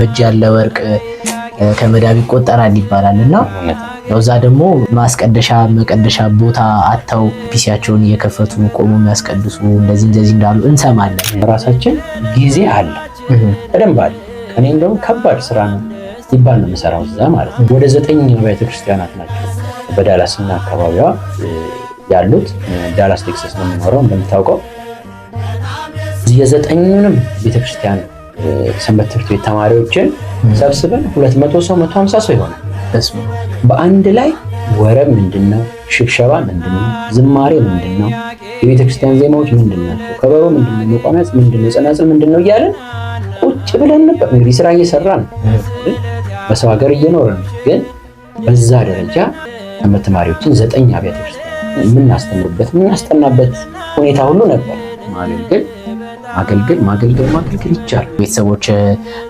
በእጅ ያለ ወርቅ ከመዳብ ይቆጠራል ይባላልና እዛ ደግሞ መቀደሻ ቦታ አተው ፒሲያቸውን እየከፈቱ ቆሞ የሚያስቀድሱ እንደዚህ እንዳሉ እንሰማለን። ራሳችን ጊዜ አለ በደንብ አለ። ከኔ እንደውም ከባድ ስራ ነው ይባል ነው የምሰራው እዛ ማለት ነው። ወደ 9 አብያተ ክርስቲያናት ናቸው በዳላስ እና አካባቢዋ ያሉት። ዳላስ ቴክሳስ ነው የምኖረው እንደምታውቀው። የ9ኙንም ቤተክርስቲያን ሰንበት ትምህርት ቤት ተማሪዎችን ሰብስበን 200 ሰው 150 ሰው ይሆናል በአንድ ላይ ወረብ ምንድነው፣ ሽብሸባ ምንድነው፣ ዝማሬ ምንድነው፣ የቤተክርስቲያን ዜማዎች ምንድናቸው፣ ከበሮ ምንድነው፣ መቋሚያ ምንድነው፣ ጸናጽል ምንድነው እያለን ቁጭ ብለን ነበር። እንግዲህ ስራ እየሰራን በሰው ሀገር እየኖርን ግን በዛ ደረጃ ሰንበት ተማሪዎችን 9 አብያተ ክርስቲያን የምናስተምርበት ሁኔታ ሁሉ ነበር። ማገልገል ይቻላል። ቤተሰቦች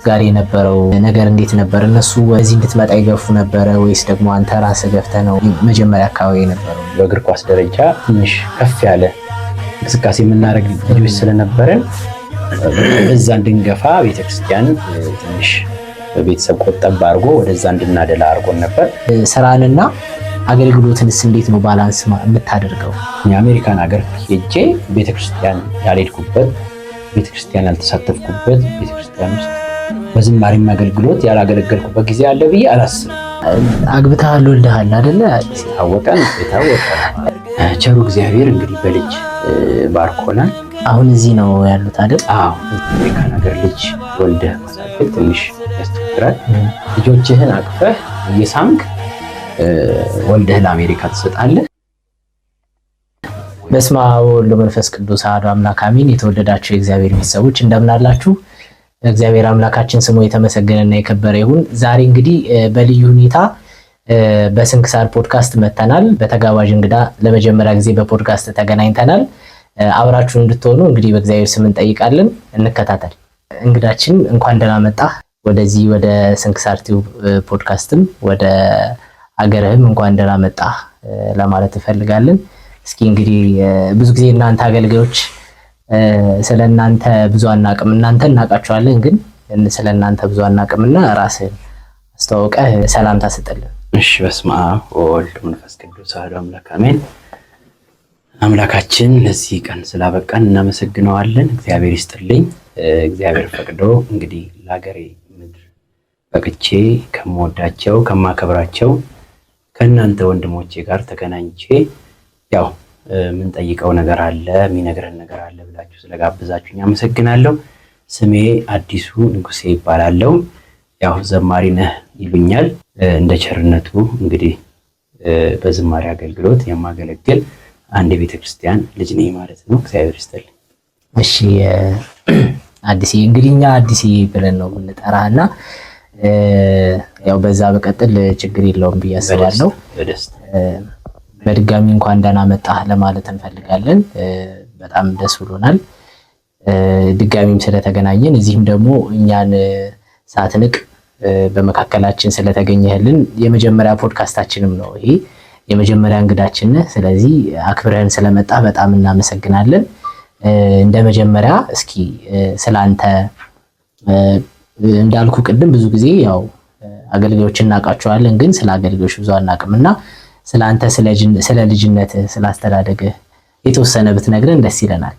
ጋር የነበረው ነገር እንዴት ነበር? እነሱ ወደዚህ እንድትመጣ ይገፉ ነበረ ወይስ ደግሞ አንተ ራስህ ገፍተህ ነው? መጀመሪያ አካባቢ የነበረው በእግር ኳስ ደረጃ ትንሽ ከፍ ያለ እንቅስቃሴ የምናደርግ ልጆች ስለነበረን እዛ እንድንገፋ ቤተክርስቲያን ትንሽ ቤተሰብ ቆጠብ አድርጎ ወደዛ እንድናደላ አድርጎን ነበር። ስራንና አገልግሎትንስ እንዴት ነው ባላንስ የምታደርገው? የአሜሪካን ሀገር ሄጄ ቤተክርስቲያን ያልሄድኩበት፣ ቤተክርስቲያን ያልተሳተፍኩበት፣ ቤተክርስቲያን ውስጥ በዝማሬም አገልግሎት ያላገለገልኩበት ጊዜ አለ ብዬ አላስብም። አግብተሃል ወልደሃል አይደለ? የታወቀ ቸሩ እግዚአብሔር እንግዲህ በልጅ ባርኮናል። አሁን እዚህ ነው ያሉት አይደል? አዎ። አሜሪካን ሀገር ልጅ ወልደህ ማሳደግ ትንሽ ያስቸግራል። ልጆችህን አቅፈህ እየሳምክ ወልደህ ለአሜሪካ ትሰጣለህ። በስመ አብ ወወልድ ወመንፈስ ቅዱስ አሐዱ አምላክ አሜን። የተወደዳችሁ የእግዚአብሔር ቤተሰቦች እንደምን አላችሁ? እግዚአብሔር አምላካችን ስሙ የተመሰገነና የከበረ ይሁን። ዛሬ እንግዲህ በልዩ ሁኔታ በስንክሳር ፖድካስት መተናል። በተጋባዥ እንግዳ ለመጀመሪያ ጊዜ በፖድካስት ተገናኝተናል። አብራችሁ እንድትሆኑ እንግዲህ በእግዚአብሔር ስም እንጠይቃለን። እንከታተል። እንግዳችን እንኳን ደህና መጣህ ወደዚህ ወደ ስንክሳር ቲዩብ ፖድካስትም ወደ አገርህም እንኳን ደህና መጣህ ለማለት እንፈልጋለን። እስኪ እንግዲህ ብዙ ጊዜ እናንተ አገልጋዮች ስለናንተ ብዙ አናቅም፣ እናንተ እናቃችኋለን፣ ግን ስለናንተ ብዙ አናቅምና ራስህን አስተዋውቀህ ሰላምታ ስጥልን። እሺ። በስመ አብ ወወልድ ወመንፈስ ቅዱስ አሐዱ አምላክ አሜን። አምላካችን ለዚህ ቀን ስላበቃን እናመሰግነዋለን። እግዚአብሔር ይስጥልኝ። እግዚአብሔር ፈቅዶ እንግዲህ ለሀገሬ ምድር በቅቼ ከምወዳቸው ከማከብራቸው ከእናንተ ወንድሞቼ ጋር ተገናኝቼ ያው ምን ጠይቀው ነገር አለ የሚነግረን ነገር አለ ብላችሁ ስለጋብዛችሁኝ አመሰግናለሁ። ስሜ አዲሱ ንጉሴ ይባላለሁ። ያው ዘማሪ ነህ ይሉኛል። እንደ ቸርነቱ እንግዲህ በዝማሬ አገልግሎት የማገለግል አንድ የቤተክርስቲያን ልጅ ነኝ ማለት ነው። እግዚአብሔር ይስጥልኝ። እሺ አዲስ እንግዲህ እኛ አዲስ ብለን ነው የምንጠራህና ያው በዛ በቀጥል ችግር የለውም ብዬ አስባለሁ። በድጋሚ እንኳን ደህና መጣህ ለማለት እንፈልጋለን። በጣም ደስ ብሎናል ድጋሚም ስለተገናኘን፣ እዚህም ደግሞ እኛን ሳትንቅ በመካከላችን ስለተገኘህልን የመጀመሪያ ፖድካስታችንም ነው ይሄ የመጀመሪያ እንግዳችን። ስለዚህ አክብረን ስለመጣ በጣም እናመሰግናለን። እንደ መጀመሪያ እስኪ ስላንተ እንዳልኩ ቅድም ብዙ ጊዜ ያው አገልጋዮች እናውቃቸዋለን፣ ግን ስለ አገልጋዮች ብዙ አናውቅምና ስላንተ ስለ ልጅነት ስለ አስተዳደግ የተወሰነ ብትነግረን ደስ ይለናል።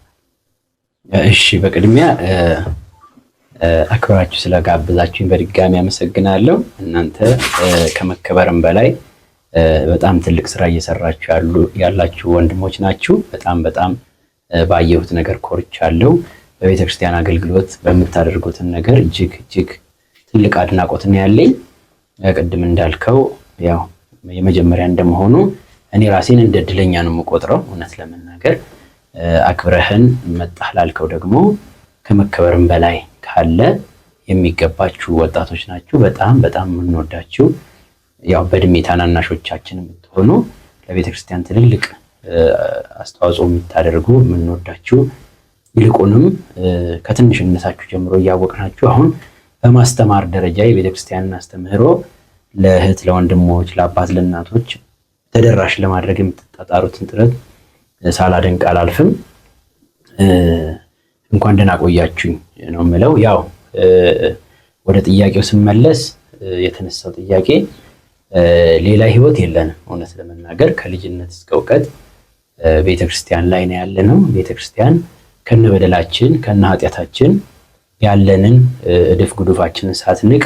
እሺ። በቅድሚያ አክብራችሁ ስለጋበዛችሁኝ በድጋሚ አመሰግናለሁ። እናንተ ከመከበርም በላይ በጣም ትልቅ ስራ እየሰራችሁ ያላችሁ ወንድሞች ናችሁ። በጣም ባየሁት ነገር ኮርቻለሁ። በቤተክርስቲያን አገልግሎት በምታደርጉትን ነገር እጅግ ትልቅ አድናቆት ነው ያለኝ። ቅድም እንዳልከው ያው የመጀመሪያ እንደመሆኑ እኔ ራሴን እንደ እድለኛ ነው የምቆጥረው። እውነት ለመናገር አክብረህን መጣህ ላልከው ደግሞ ከመከበርም በላይ ካለ የሚገባችሁ ወጣቶች ናችሁ። በጣም የምንወዳችሁ ያው በእድሜ ታናናሾቻችን የምትሆኑ ለቤተክርስቲያን ትልልቅ አስተዋጽኦ የምታደርጉ የምንወዳችሁ፣ ይልቁንም ከትንሽነታችሁ ጀምሮ እያወቅናችሁ አሁን በማስተማር ደረጃ የቤተክርስቲያንን አስተምህሮ ለእህት ለወንድሞች፣ ለአባት ለእናቶች ተደራሽ ለማድረግ የምትጣጣሩትን ጥረት ሳላደንቅ አላልፍም። እንኳን ደህና ቆያችሁኝ ነው የምለው። ያው ወደ ጥያቄው ስመለስ የተነሳው ጥያቄ ሌላ ህይወት የለንም። እውነት ለመናገር ከልጅነት እስከ እውቀት ቤተክርስቲያን ላይ ነው ያለነው። ቤተክርስቲያን ከነበደላችን ከነኃጢአታችን ያለንን እድፍ ጉዱፋችንን ሳትንቅ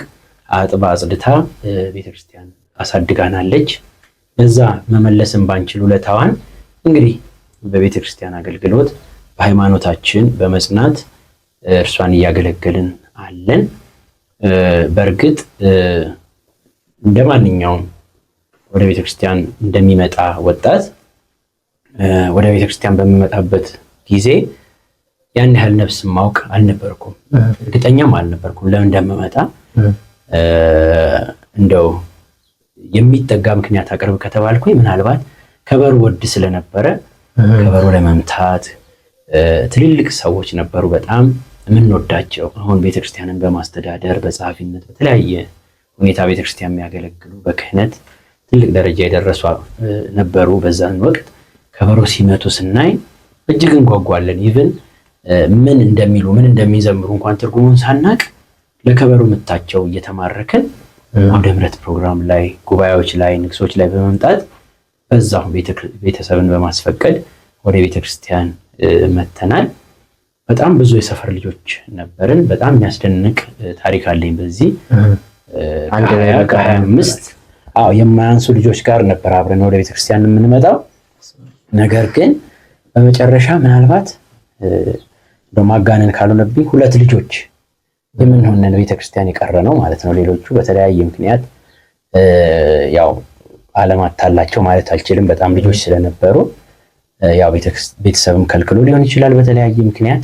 አጥባ አጽድታ ቤተክርስቲያን አሳድጋናለች። ለዛ መመለስን ባንችል ውለታዋን እንግዲህ በቤተክርስቲያን አገልግሎት በሃይማኖታችን በመጽናት እርሷን እያገለገልን አለን። በእርግጥ እንደማንኛውም ወደ ቤተክርስቲያን እንደሚመጣ ወጣት ወደ ቤተክርስቲያን በሚመጣበት ጊዜ ያን ያህል ነፍስ ማውቅ አልነበርኩም፣ እርግጠኛም አልነበርኩም ለምን እንደምመጣ። እንደው የሚጠጋ ምክንያት አቅርብ ከተባልኩኝ ምናልባት ከበሮ ወድ ስለነበረ ከበሮ ለመምታት ትልልቅ ሰዎች ነበሩ በጣም የምንወዳቸው። አሁን ቤተክርስቲያንን በማስተዳደር በጸሐፊነት በተለያየ ሁኔታ ቤተክርስቲያን የሚያገለግሉ በክህነት ትልቅ ደረጃ የደረሱ ነበሩ። በዛን ወቅት ከበሮ ሲመቱ ስናይ እጅግ እንጓጓለን። ኢቭን ምን እንደሚሉ ምን እንደሚዘምሩ እንኳን ትርጉሙን ሳናቅ ለከበሮ ምታቸው እየተማረከን ወደ ምሕረት ፕሮግራም ላይ ጉባኤዎች ላይ ንግሶች ላይ በመምጣት በዛው ቤተሰብን በማስፈቀድ ወደ ቤተክርስቲያን መተናል። በጣም ብዙ የሰፈር ልጆች ነበርን። በጣም የሚያስደንቅ ታሪክ አለኝ። በዚህ 25 የማያንሱ ልጆች ጋር ነበር አብረን ወደ ቤተክርስቲያን የምንመጣው። ነገር ግን በመጨረሻ ምናልባት በማጋነን ካልሆነብኝ 2 ልጆች የምንሆነን ቤተክርስቲያን የቀረ ነው ማለት ነው። ሌሎቹ በተለያየ ምክንያት ያው አለማታላቸው ማለት አልችልም። በጣም ልጆች ስለነበሩ ያው ቤተሰብም ከልክሎ ሊሆን ይችላል በተለያየ ምክንያት፣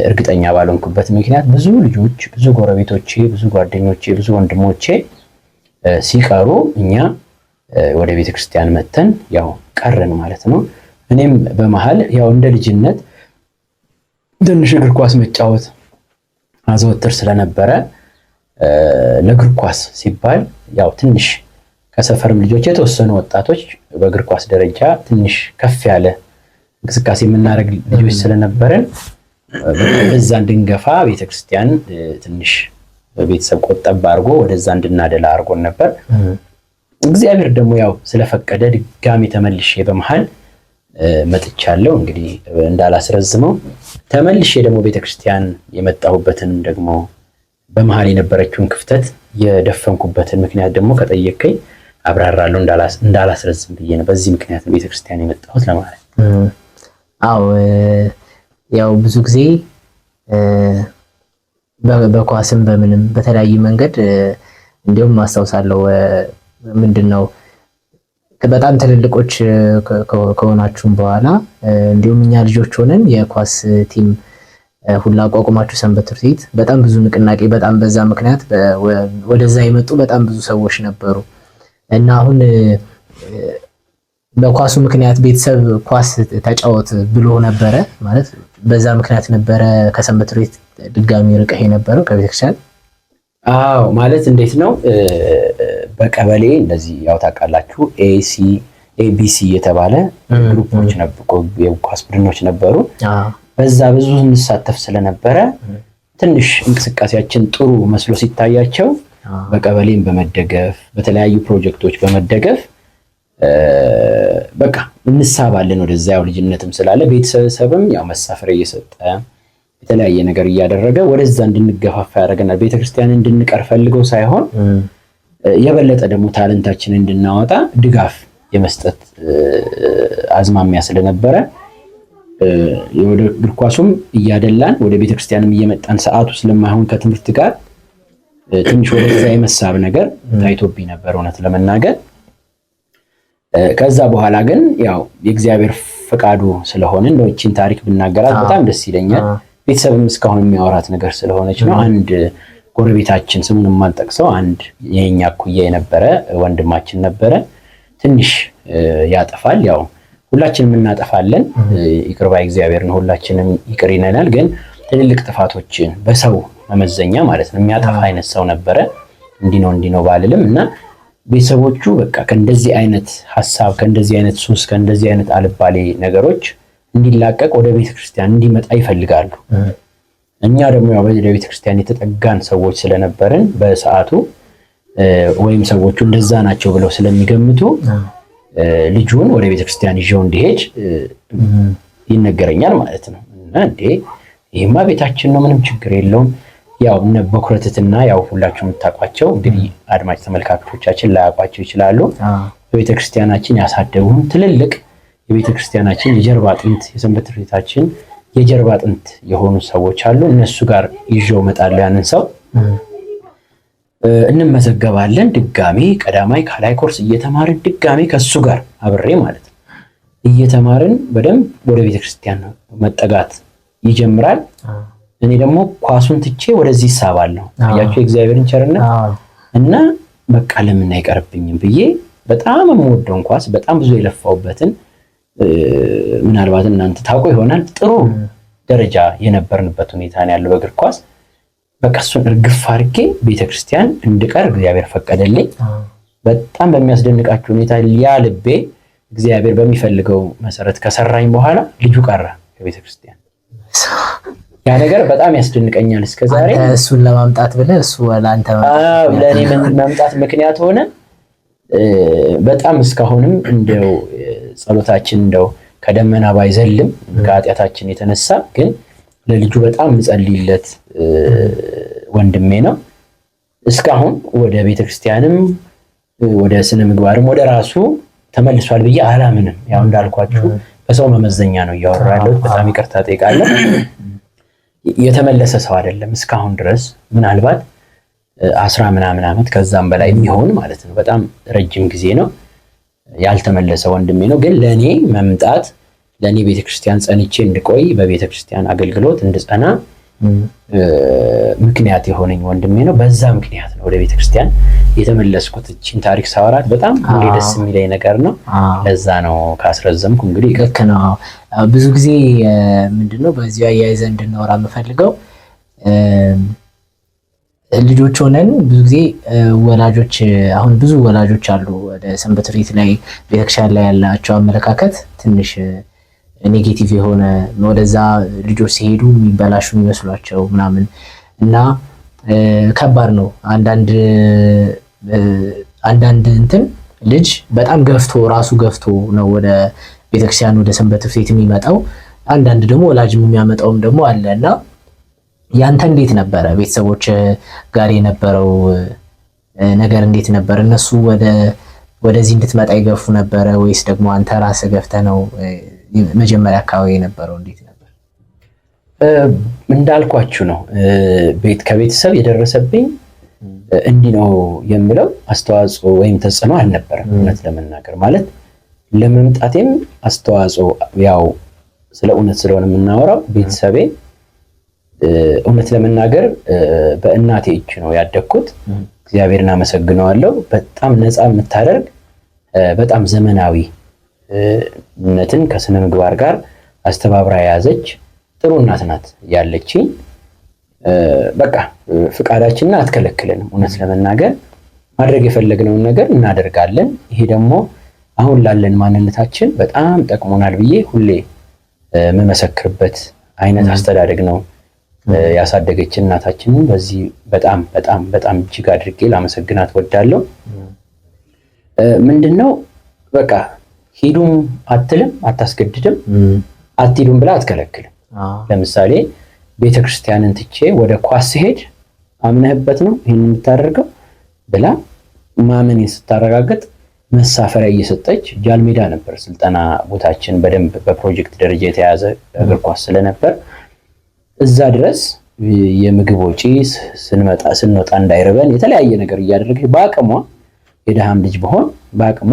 እርግጠኛ ባልሆንኩበት ምክንያት ብዙ ልጆች፣ ብዙ ጎረቤቶቼ፣ ብዙ ጓደኞቼ፣ ብዙ ወንድሞቼ ሲቀሩ እኛ ወደ ቤተክርስቲያን መተን ያው ቀረን ማለት ነው። እኔም በመሃል ያው እንደ ልጅነት ትንሽ እግር ኳስ መጫወት አዘወትር ስለነበረ ለእግር ኳስ ሲባል ያው ትንሽ ከሰፈርም ልጆች የተወሰኑ ወጣቶች በእግር ኳስ ደረጃ ትንሽ ከፍ ያለ እንቅስቃሴ የምናደርግ ልጆች ስለነበረን በዛ እንድንገፋ ቤተክርስቲያን ትንሽ ቤተሰብ ቆጠብ አድርጎ ወደዛ እንድናደላ አድርጎን ነበር። እግዚአብሔር ደግሞ ያው ስለፈቀደ ድጋሚ ተመልሼ በመሃል መጥቻለሁ። እንግዲህ እንዳላስረዝመው ተመልሼ ደግሞ ቤተክርስቲያን የመጣሁበትንም ደግሞ በመሃል የነበረችውን ክፍተት የደፈንኩበትን ምክንያት ደግሞ ከጠየቀኝ አብራራለሁ። እንዳላስረዝም ብዬ ነው። በዚህ ምክንያት ነው ቤተክርስቲያን የመጣሁት ለማለት። አዎ ያው ብዙ ጊዜ በኳስም በምንም በተለያየ መንገድ እንዲሁም ማስታወሳለሁ ምንድነው በጣም ትልልቆች ከሆናችሁም በኋላ እንዲሁም እኛ ልጆች ሆነን የኳስ ቲም ሁላ አቋቁማችሁ ሰንበት ትምህርት ቤት በጣም ብዙ ንቅናቄ በጣም በዛ ምክንያት ወደዛ የመጡ በጣም ብዙ ሰዎች ነበሩ እና አሁን በኳሱ ምክንያት ቤተሰብ ኳስ ተጫወት ብሎ ነበረ ማለት በዛ ምክንያት ነበረ ከሰንበት ትምህርት ቤት ድጋሚ ርቀህ የነበረው ከቤተክርስቲያን? አዎ ማለት እንዴት ነው በቀበሌ እንደዚህ ያው ታውቃላችሁ ኤቢሲ የተባለ ግሩፖች ነበሩ፣ የኳስ ቡድኖች ነበሩ። በዛ ብዙ እንሳተፍ ስለነበረ ትንሽ እንቅስቃሴያችን ጥሩ መስሎ ሲታያቸው በቀበሌም በመደገፍ በተለያዩ ፕሮጀክቶች በመደገፍ በቃ እንሳባለን ወደዛ። ያው ልጅነትም ስላለ ቤተሰብም ያው መሳፈሪያ እየሰጠ የተለያየ ነገር እያደረገ ወደዛ እንድንገፋፋ ያደርገናል። ቤተክርስቲያን እንድንቀር ፈልገው ሳይሆን የበለጠ ደግሞ ታለንታችንን እንድናወጣ ድጋፍ የመስጠት አዝማሚያ ስለነበረ ወደ እግር ኳሱም እያደላን ወደ ቤተክርስቲያንም እየመጣን ሰዓቱ ስለማይሆን ከትምህርት ጋር ትንሽ ወደዛ የመሳብ ነገር ታይቶብኝ ነበር እውነት ለመናገር። ከዛ በኋላ ግን ያው የእግዚአብሔር ፈቃዱ ስለሆነ እንደው እቺን ታሪክ ብናገራት በጣም ደስ ይለኛል። ቤተሰብም እስካሁን የሚያወራት ነገር ስለሆነች ነው። አንድ ጎረቤታችን ስሙን የማልጠቅሰው አንድ የኛ እኩያ የነበረ ወንድማችን ነበረ። ትንሽ ያጠፋል፣ ያው ሁላችንም እናጠፋለን። ይቅር ባይ እግዚአብሔር ነው፣ ሁላችንም ይቅር ይነናል። ግን ትልልቅ ጥፋቶችን በሰው መመዘኛ ማለት ነው የሚያጠፋ አይነት ሰው ነበረ። እንዲህ ነው ባልልም እና ቤተሰቦቹ በቃ ከእንደዚህ አይነት ሐሳብ ከእንደዚህ አይነት ሱስ ከእንደዚህ አይነት አልባሌ ነገሮች እንዲላቀቅ ወደ ቤተክርስቲያን እንዲመጣ ይፈልጋሉ። እኛ ደግሞ ያው በቤተክርስቲያን የተጠጋን ሰዎች ስለነበርን በሰዓቱ ወይም ሰዎቹ እንደዛ ናቸው ብለው ስለሚገምቱ ልጁን ወደ ቤተክርስቲያን ይዤው እንዲሄድ ይነገረኛል ማለት ነው። እና እንዴ ይሄማ ቤታችን ነው፣ ምንም ችግር የለውም። ያው እነ በኩረትና ያው ሁላችሁም የምታውቋቸው እንግዲህ አድማጭ ተመልካቾቻችን ላያውቋቸው ይችላሉ። በቤተክርስቲያናችን ያሳደጉን ትልልቅ የቤተክርስቲያናችን የጀርባ አጥንት የሰንበት ትምህርት ቤታችን የጀርባ አጥንት የሆኑ ሰዎች አሉ። እነሱ ጋር ይዤው እመጣለሁ። ያንን ሰው እንመዘገባለን። ድጋሜ ቀዳማይ ካላይ ኮርስ እየተማርን ድጋሜ ከሱ ጋር አብሬ ማለት ነው እየተማርን በደንብ ወደ ቤተክርስቲያን መጠጋት ይጀምራል። እኔ ደግሞ ኳሱን ትቼ ወደዚህ ይሳባለሁ። ያያችሁ የእግዚአብሔርን ቸርነት እና በቃ ለምን አይቀርብኝም ብዬ በጣም የምወደውን ኳስ በጣም ብዙ የለፋውበትን ምናልባት እናንተ ታውቁ ይሆናል ጥሩ ደረጃ የነበርንበት ሁኔታ ነው ያለው በእግር ኳስ። በቃ እሱን እርግፍ አድርጌ ቤተክርስቲያን እንድቀር እግዚአብሔር ፈቀደልኝ። በጣም በሚያስደንቃችሁ ሁኔታ ያ ልቤ እግዚአብሔር በሚፈልገው መሰረት ከሰራኝ በኋላ ልጁ ቀረ ከቤተክርስቲያን። ያ ነገር በጣም ያስደንቀኛል እስከዛሬ። እሱን ለማምጣት ብለህ እሱ ወላንተ ለኔ መምጣት ምክንያት ሆነ። በጣም እስካሁንም እንደው ጸሎታችን እንደው ከደመና ባይዘልም ከኃጢአታችን የተነሳ ግን ለልጁ በጣም እንጸልይለት ወንድሜ ነው። እስካሁን ወደ ቤተክርስቲያንም ወደ ስነ ምግባርም ወደ ራሱ ተመልሷል ብዬ አላምንም። ያው እንዳልኳችሁ በሰው መመዘኛ ነው እያወራ ያለሁት። በጣም ይቅርታ ጠይቃለሁ። የተመለሰ ሰው አይደለም እስካሁን ድረስ ምናልባት 10 ምናምን ዓመት ከዛም በላይ የሚሆን ማለት ነው። በጣም ረጅም ጊዜ ነው። ያልተመለሰ ወንድሜ ነው። ግን ለኔ መምጣት ለኔ ቤተክርስቲያን ጸንቼ እንድቆይ በቤተክርስቲያን አገልግሎት እንድጸና ምክንያት የሆነኝ ወንድሜ ነው። በዛ ምክንያት ነው ወደ ቤተክርስቲያን የተመለስኩት። እቺን ታሪክ ሳወራት በጣም ሁሌ ደስ የሚለኝ ነገር ነው። ለዛ ነው ካስረዘምኩ እንግዲህ ልክ ነው። ብዙ ጊዜ ምንድነው በዚህ አያይዘ እንድናወራ የምፈልገው ልጆች ሆነን ብዙ ጊዜ ወላጆች አሁን ብዙ ወላጆች አሉ ወደ ሰንበት ቤት ላይ ቤተክርስቲያን ላይ ያላቸው አመለካከት ትንሽ ኔጌቲቭ የሆነ ወደዛ ልጆች ሲሄዱ የሚበላሹ የሚመስሏቸው ምናምን እና ከባድ ነው። አንዳንድ እንትን ልጅ በጣም ገፍቶ ራሱ ገፍቶ ነው ወደ ቤተክርስቲያን ወደ ሰንበት ቤት የሚመጣው። አንዳንድ ደግሞ ወላጅም የሚያመጣውም ደግሞ አለ እና ያንተ እንዴት ነበረ? ቤተሰቦች ጋር የነበረው ነገር እንዴት ነበር? እነሱ ወደዚህ እንድትመጣ ይገፉ ነበረ ወይስ ደግሞ አንተ ራስህ ገፍተህ ነው? መጀመሪያ አካባቢ የነበረው እንዴት ነበር? እንዳልኳችሁ ነው። ከቤተሰብ የደረሰብኝ እንዲህ ነው የምለው አስተዋጽኦ ወይም ተጽዕኖ አልነበረም። እውነት ለመናገር ማለት ለመምጣቴም አስተዋጽኦ ያው ስለ እውነት ስለሆነ የምናወራው ቤተሰቤ እውነት ለመናገር በእናቴ እጅ ነው ያደግኩት። እግዚአብሔርን አመሰግነዋለሁ። በጣም ነፃ የምታደርግ በጣም ዘመናዊነትን ከስነ ምግባር ጋር አስተባብራ የያዘች ጥሩ እናት ናት ያለችኝ። በቃ ፍቃዳችንን አትከለክለንም። እውነት ለመናገር ማድረግ የፈለግነውን ነገር እናደርጋለን። ይሄ ደግሞ አሁን ላለን ማንነታችን በጣም ጠቅሞናል ብዬ ሁሌ የምመሰክርበት አይነት አስተዳደግ ነው ያሳደገችን እናታችንን። በዚህ በጣም በጣም በጣም እጅግ አድርጌ ላመሰግናት ወዳለሁ። ምንድነው በቃ ሂዱም አትልም፣ አታስገድድም፣ አትሂዱም ብላ አትከለክልም። ለምሳሌ ቤተክርስቲያንን ትቼ ወደ ኳስ ሲሄድ አምነህበት ነው ይሄን የምታደርገው ብላ ማመን ስታረጋግጥ መሳፈሪያ እየሰጠች ጃልሜዳ ነበር ስልጠና ቦታችን። በደንብ በፕሮጀክት ደረጃ የተያዘ እግር ኳስ ስለነበር እዛ ድረስ የምግብ ወጪ ስንወጣ እንዳይርበን የተለያየ ነገር እያደረገች በአቅሟ የደሃም ልጅ በሆን በአቅሟ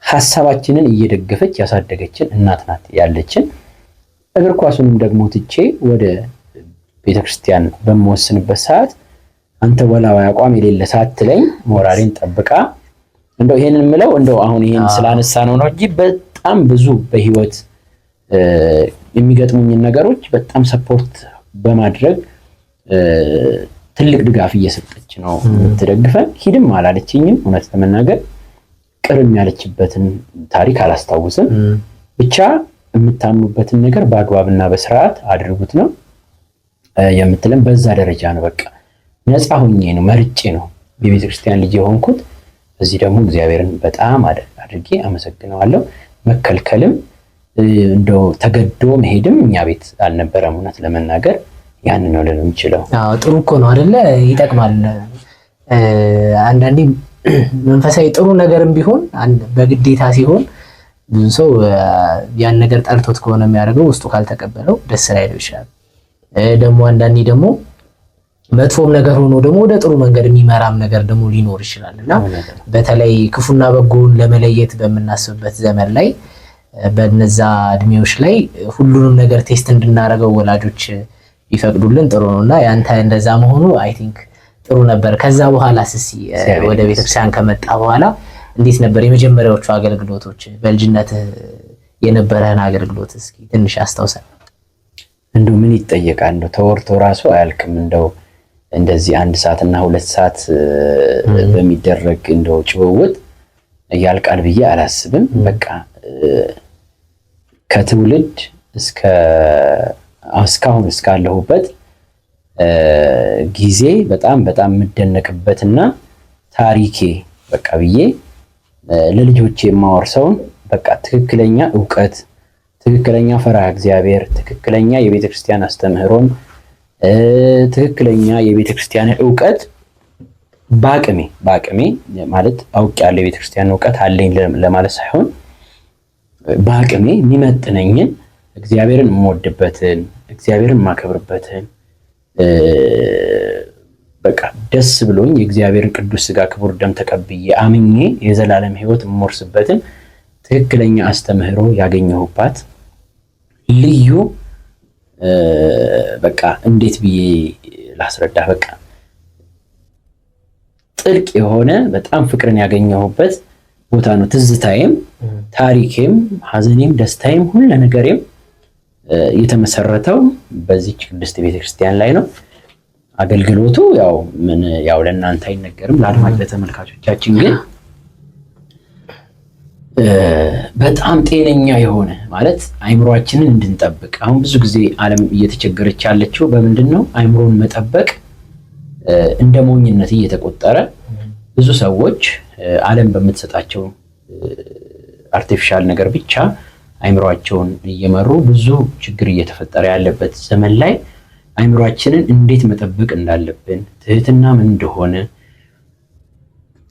ሐሳባችንን እየደገፈች ያሳደገችን እናት ናት ያለችን። እግር ኳሱንም ደግሞ ትቼ ወደ ቤተክርስቲያን በመወስንበት ሰዓት አንተ ወላዋይ አቋም የሌለ ሳትለኝ ሞራሌን ጠብቃ እንደው ይሄንን ምለው እንደው አሁን ይሄን ስላነሳ ነው እንጂ በጣም ብዙ በህይወት የሚገጥሙኝ ነገሮች በጣም ሰፖርት በማድረግ ትልቅ ድጋፍ እየሰጠች ነው የምትደግፈን። ሂድም አላለችኝም። እውነት ለመናገር ቅርም ያለችበትን ታሪክ አላስታውስም። ብቻ የምታምኑበትን ነገር በአግባብና በስርዓት አድርጉት ነው። የምትለን በዛ ደረጃ ነው። በቃ ነፃ ሁኜ ነው መርጬ ነው የቤተክርስቲያን ልጅ የሆንኩት። እዚህ ደግሞ እግዚአብሔርን በጣም አድርጌ አመሰግነዋለሁ። መከልከልም እንደው ተገዶ መሄድም እኛ ቤት አልነበረም። እውነት ለመናገር ያንን ነው ልል የምችለው። አዎ ጥሩ እኮ ነው አይደለ? ይጠቅማል። አንዳንዴ መንፈሳዊ ጥሩ ነገርም ቢሆን በግዴታ ሲሆን ብዙ ሰው ያን ነገር ጠልቶት ከሆነ የሚያደርገው ውስጡ ካልተቀበለው ደስ ላይለው ይችላል። ደግሞ አንዳንዴ ደግሞ መጥፎም ነገር ሆኖ ደግሞ ወደ ጥሩ መንገድ የሚመራም ነገር ደግሞ ሊኖር ይችላል እና በተለይ ክፉና በጎን ለመለየት በምናስብበት ዘመን ላይ በነዛ እድሜዎች ላይ ሁሉንም ነገር ቴስት እንድናደርገው ወላጆች ቢፈቅዱልን ጥሩ ነውና ያንተ እንደዛ መሆኑ አይ ቲንክ ጥሩ ነበር። ከዛ በኋላ እስኪ ወደ ቤተክርስቲያን ከመጣ በኋላ እንዴት ነበር የመጀመሪያዎቹ አገልግሎቶች? በልጅነት የነበረን አገልግሎት እስኪ ትንሽ አስታውሰን። እንደው ምን ይጠየቃል? እንደው ተወርቶ ራሱ አያልቅም። እንደው እንደዚህ 1 ሰዓትና 2 ሰዓት በሚደረግ እንደው ጭውውት ያልቃል ብዬ አላስብም። በቃ ከትውልድ እስካሁን እስካለሁበት ጊዜ በጣም የምደነቅበትና ታሪኬ በቃ ብዬ ለልጆቼ የማወርሰውን በቃ ትክክለኛ ዕውቀት፣ ትክክለኛ ፈሪሃ እግዚአብሔር፣ ትክክለኛ የቤተክርስቲያን አስተምህሮን፣ ትክክለኛ የቤተክርስቲያን ዕውቀት በአቅሜ ማለት አውቄያለሁ። የቤተክርስቲያን ዕውቀት አለኝ ለማለት ሳይሆን በአቅሜ የሚመጥነኝን እግዚአብሔርን የምወድበትን እግዚአብሔርን የማከብርበትን በቃ ደስ ብሎኝ የእግዚአብሔርን ቅዱስ ሥጋ ክቡር ደም ተቀብዬ አምኜ የዘላለም ሕይወት የምወርስበትን ትክክለኛ አስተምህሮ ያገኘሁባት ልዩ በቃ እንዴት ብዬ ላስረዳ፣ በቃ ጥልቅ የሆነ በጣም ፍቅርን ያገኘሁበት ቦታ ነው። ትዝታዬም ታሪኬም ሐዘኔም ደስታዬም ሁሉ ነገሬም የተመሰረተው በዚህች ቅድስት ቤተክርስቲያን ላይ ነው። አገልግሎቱ ያው ለእናንተ አይነገርም፣ ለአድማጭ ለተመልካቾቻችን ግን በጣም ጤነኛ የሆነ ማለት አይምሮአችንን እንድንጠብቅ። አሁን ብዙ ጊዜ ዓለም እየተቸገረች ያለችው በምንድን ነው? አይምሮን መጠበቅ እንደ ሞኝነት እየተቆጠረ ብዙ ሰዎች ዓለም በምትሰጣቸው አርቲፊሻል ነገር ብቻ አይምሮአቸውን እየመሩ ብዙ ችግር እየተፈጠረ ያለበት ዘመን ላይ አይምሮአችንን እንዴት መጠበቅ እንዳለብን፣ ትህትና ምን እንደሆነ፣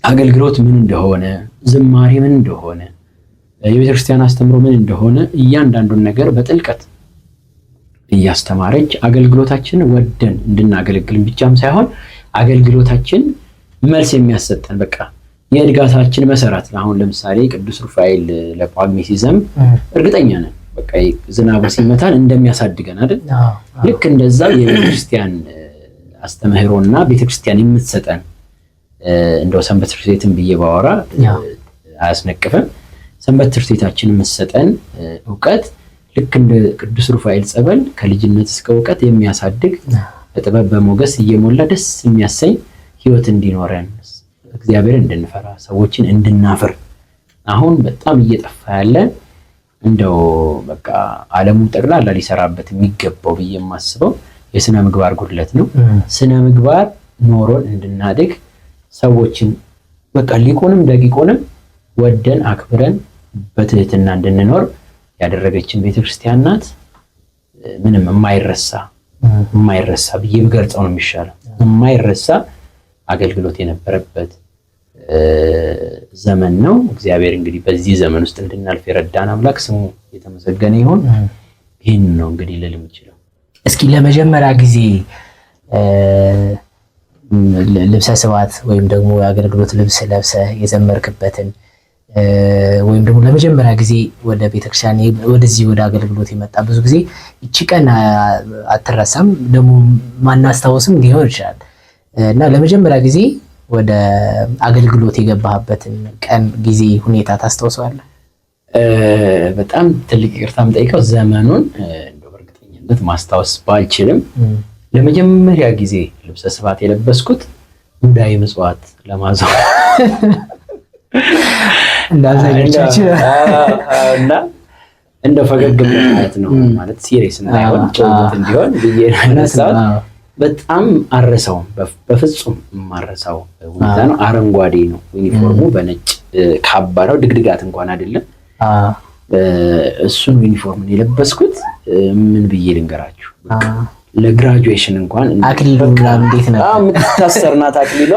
አገልግሎት ምን እንደሆነ፣ ዝማሬ ምን እንደሆነ፣ የቤተክርስቲያን አስተምሮ ምን እንደሆነ እያንዳንዱን ነገር በጥልቀት እያስተማረች አገልግሎታችንን ወደን እንድናገለግልን ብቻም ሳይሆን አገልግሎታችን መልስ የሚያሰጠን በቃ የእድጋታችን መሰረት። አሁን ለምሳሌ ቅዱስ ሩፋኤል ለጳጉሜ ሲዘምር እርግጠኛ ነን በቃ ዝናቡ ሲመታን እንደሚያሳድገን አይደል? ልክ እንደዛ የቤተክርስቲያን አስተምህሮና ቤተክርስቲያን የምትሰጠን እንደው ሰንበት ትምህርት ቤትን ብዬ ባወራ አያስነቅፍም። ሰንበት ትምህርት ቤታችን የምትሰጠን ዕውቀት ልክ እንደ ቅዱስ ሩፋኤል ጸበል ከልጅነት እስከ ዕውቀት የሚያሳድግ በጥበብ በሞገስ እየሞላ ደስ የሚያሰኝ ሕይወት እንዲኖረን እግዚአብሔርን እንድንፈራ ሰዎችን እንድናፍር አሁን በጣም እየጠፋ ያለ እንደው በቃ ዓለሙ ጠቅላላ ሊሰራበት የሚገባው ብዬ የማስበው የስነ ምግባር ጉድለት ነው። ስነ ምግባር ኖሮን እንድናድግ ሰዎችን በቃ ሊቁንም ደቂቁንም ወደን አክብረን በትህትና እንድንኖር ያደረገችን ቤተክርስቲያን ናት። ምንም የማይረሳ ብዬ ብገልጸው ነው የሚሻለው። የማይረሳ አገልግሎት የነበረበት ዘመን ነው። እግዚአብሔር እንግዲህ በዚህ ዘመን ውስጥ እንድናልፍ የረዳን አምላክ ስሙ የተመሰገነ ይሁን። ይህን ነው እንግዲህ ልል የምችለው። እስኪ ለመጀመሪያ ጊዜ ልብሰ ስብሐት ወይም ደግሞ የአገልግሎት ልብስ ለብሰ የዘመርክበትን ወይም ደግሞ ለመጀመሪያ ጊዜ ወደ ቤተክርስቲያን ወደዚህ ወደ አገልግሎት የመጣ ብዙ ጊዜ እቺ ቀን አትረሳም፣ ደግሞ ማናስታውስም ሊሆን ይችላል እና ለመጀመሪያ ጊዜ ወደ አገልግሎት የገባህበትን ቀን፣ ጊዜ፣ ሁኔታ ታስታውሰዋለህ? በጣም ትልቅ ይቅርታ የምጠይቀው ዘመኑን እንደው በእርግጠኝነት ማስታወስ ባልችልም ለመጀመሪያ ጊዜ ልብሰ ስብሐት የለበስኩት ሙዳየ ምጽዋት ለማዘው እንዳዘጋጃችሁ እና እንደው ፈገግ ማለት ነው ማለት ሲሪየስ እንዳይሆን ጭውውት እንዲሆን ብዬ ነሳት። በጣም አረሳውም በፍጹም ማረሳው ሁኔታ ነው። አረንጓዴ ነው ዩኒፎርሙ፣ በነጭ ካባ ነው፣ ድግድጋት እንኳን አይደለም። እሱን ዩኒፎርም ነው የለበስኩት። ምን ብዬ ልንገራችሁ፣ ለግራጁዌሽን እንኳን አክሊሉ እንዴት ነው የምትታሰርናት አክሊሏ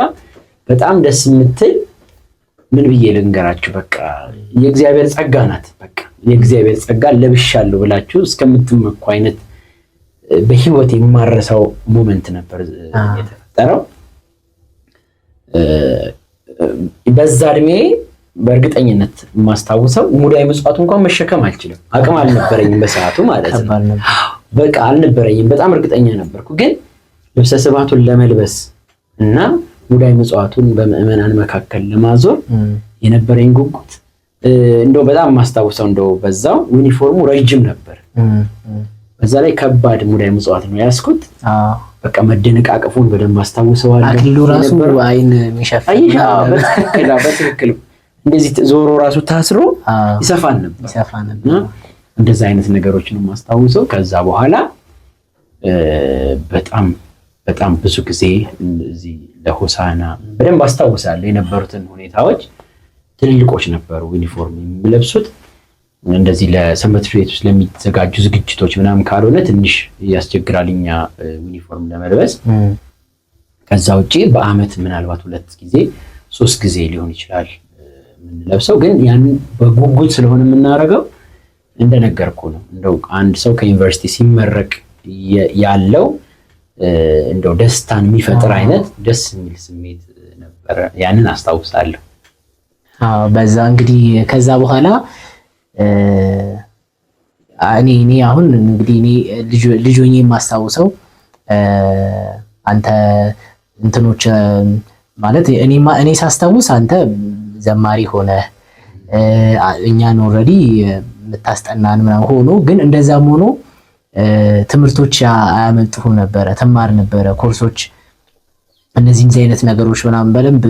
በጣም ደስ የምትል ምን ብዬ ልንገራችሁ፣ በቃ የእግዚአብሔር ጸጋ ናት። በቃ የእግዚአብሔር ጸጋ ለብሻለሁ ብላችሁ እስከምትመኩ አይነት በህይወት የማረሳው ሞመንት ነበር የተፈጠረው። በዛ እድሜ በእርግጠኝነት የማስታውሰው ሙዳይ ምጽዋት እንኳን መሸከም አልችልም፣ አቅም አልነበረኝም በሰዓቱ ማለት ነው። በቃ አልነበረኝም፣ በጣም እርግጠኛ ነበርኩ። ግን ልብሰ ስብሐቱን ለመልበስ እና ሙዳይ ምጽዋቱን በምእመናን መካከል ለማዞር የነበረኝ ጉጉት እንደው በጣም ማስታውሰው እንደው በዛው ዩኒፎርሙ ረጅም ነበር። በዛ ላይ ከባድ ሙዳይ ምጽዋት ነው ያስኩት። በቃ መደነቃቀፉን በደንብ አስታውሰዋለሁ። አክሊሉ ራሱ አይን የሚሸፍን በትክክል እንደዚህ ዞሮ ራሱ ታስሮ ይሰፋን ነበር። እንደዛ አይነት ነገሮች ነው ማስታውሰው። ከዛ በኋላ በጣም ብዙ ጊዜ እዚህ ለሆሳና በደንብ አስታውሳለሁ የነበሩትን ሁኔታዎች። ትልልቆች ነበሩ ዩኒፎርም የሚለብሱት። እንደዚህ ለሰንበት ቤት ውስጥ ለሚዘጋጁ ዝግጅቶች ምናምን ካልሆነ ትንሽ ያስቸግራል እኛ ዩኒፎርም ለመልበስ። ከዛ ውጪ በአመት ምናልባት 2 ጊዜ 3 ጊዜ ሊሆን ይችላል የምንለብሰው። ግን ያን በጉጉት ስለሆነ የምናደርገው እንደነገርኩ ነው። እንደው አንድ ሰው ከዩኒቨርሲቲ ሲመረቅ ያለው እንደው ደስታን የሚፈጥር አይነት ደስ የሚል ስሜት ነበር። ያንን አስታውሳለሁ። በዛ እንግዲህ ከዛ በኋላ እኔ አሁን እንግዲህ እኔ ልጅ ሆኜ የማስታውሰው አንተ እንትኖች ማለት እኔ ሳስታውስ አንተ ዘማሪ ሆነ እኛን ኦልሬዲ የምታስጠናን ምናምን ሆኖ ግን እንደዛም ሆኖ ትምህርቶች አያመልጡም ነበረ፣ ትማር ነበረ ኮርሶች፣ እነዚህ አይነት ነገሮች ምናምን በደንብ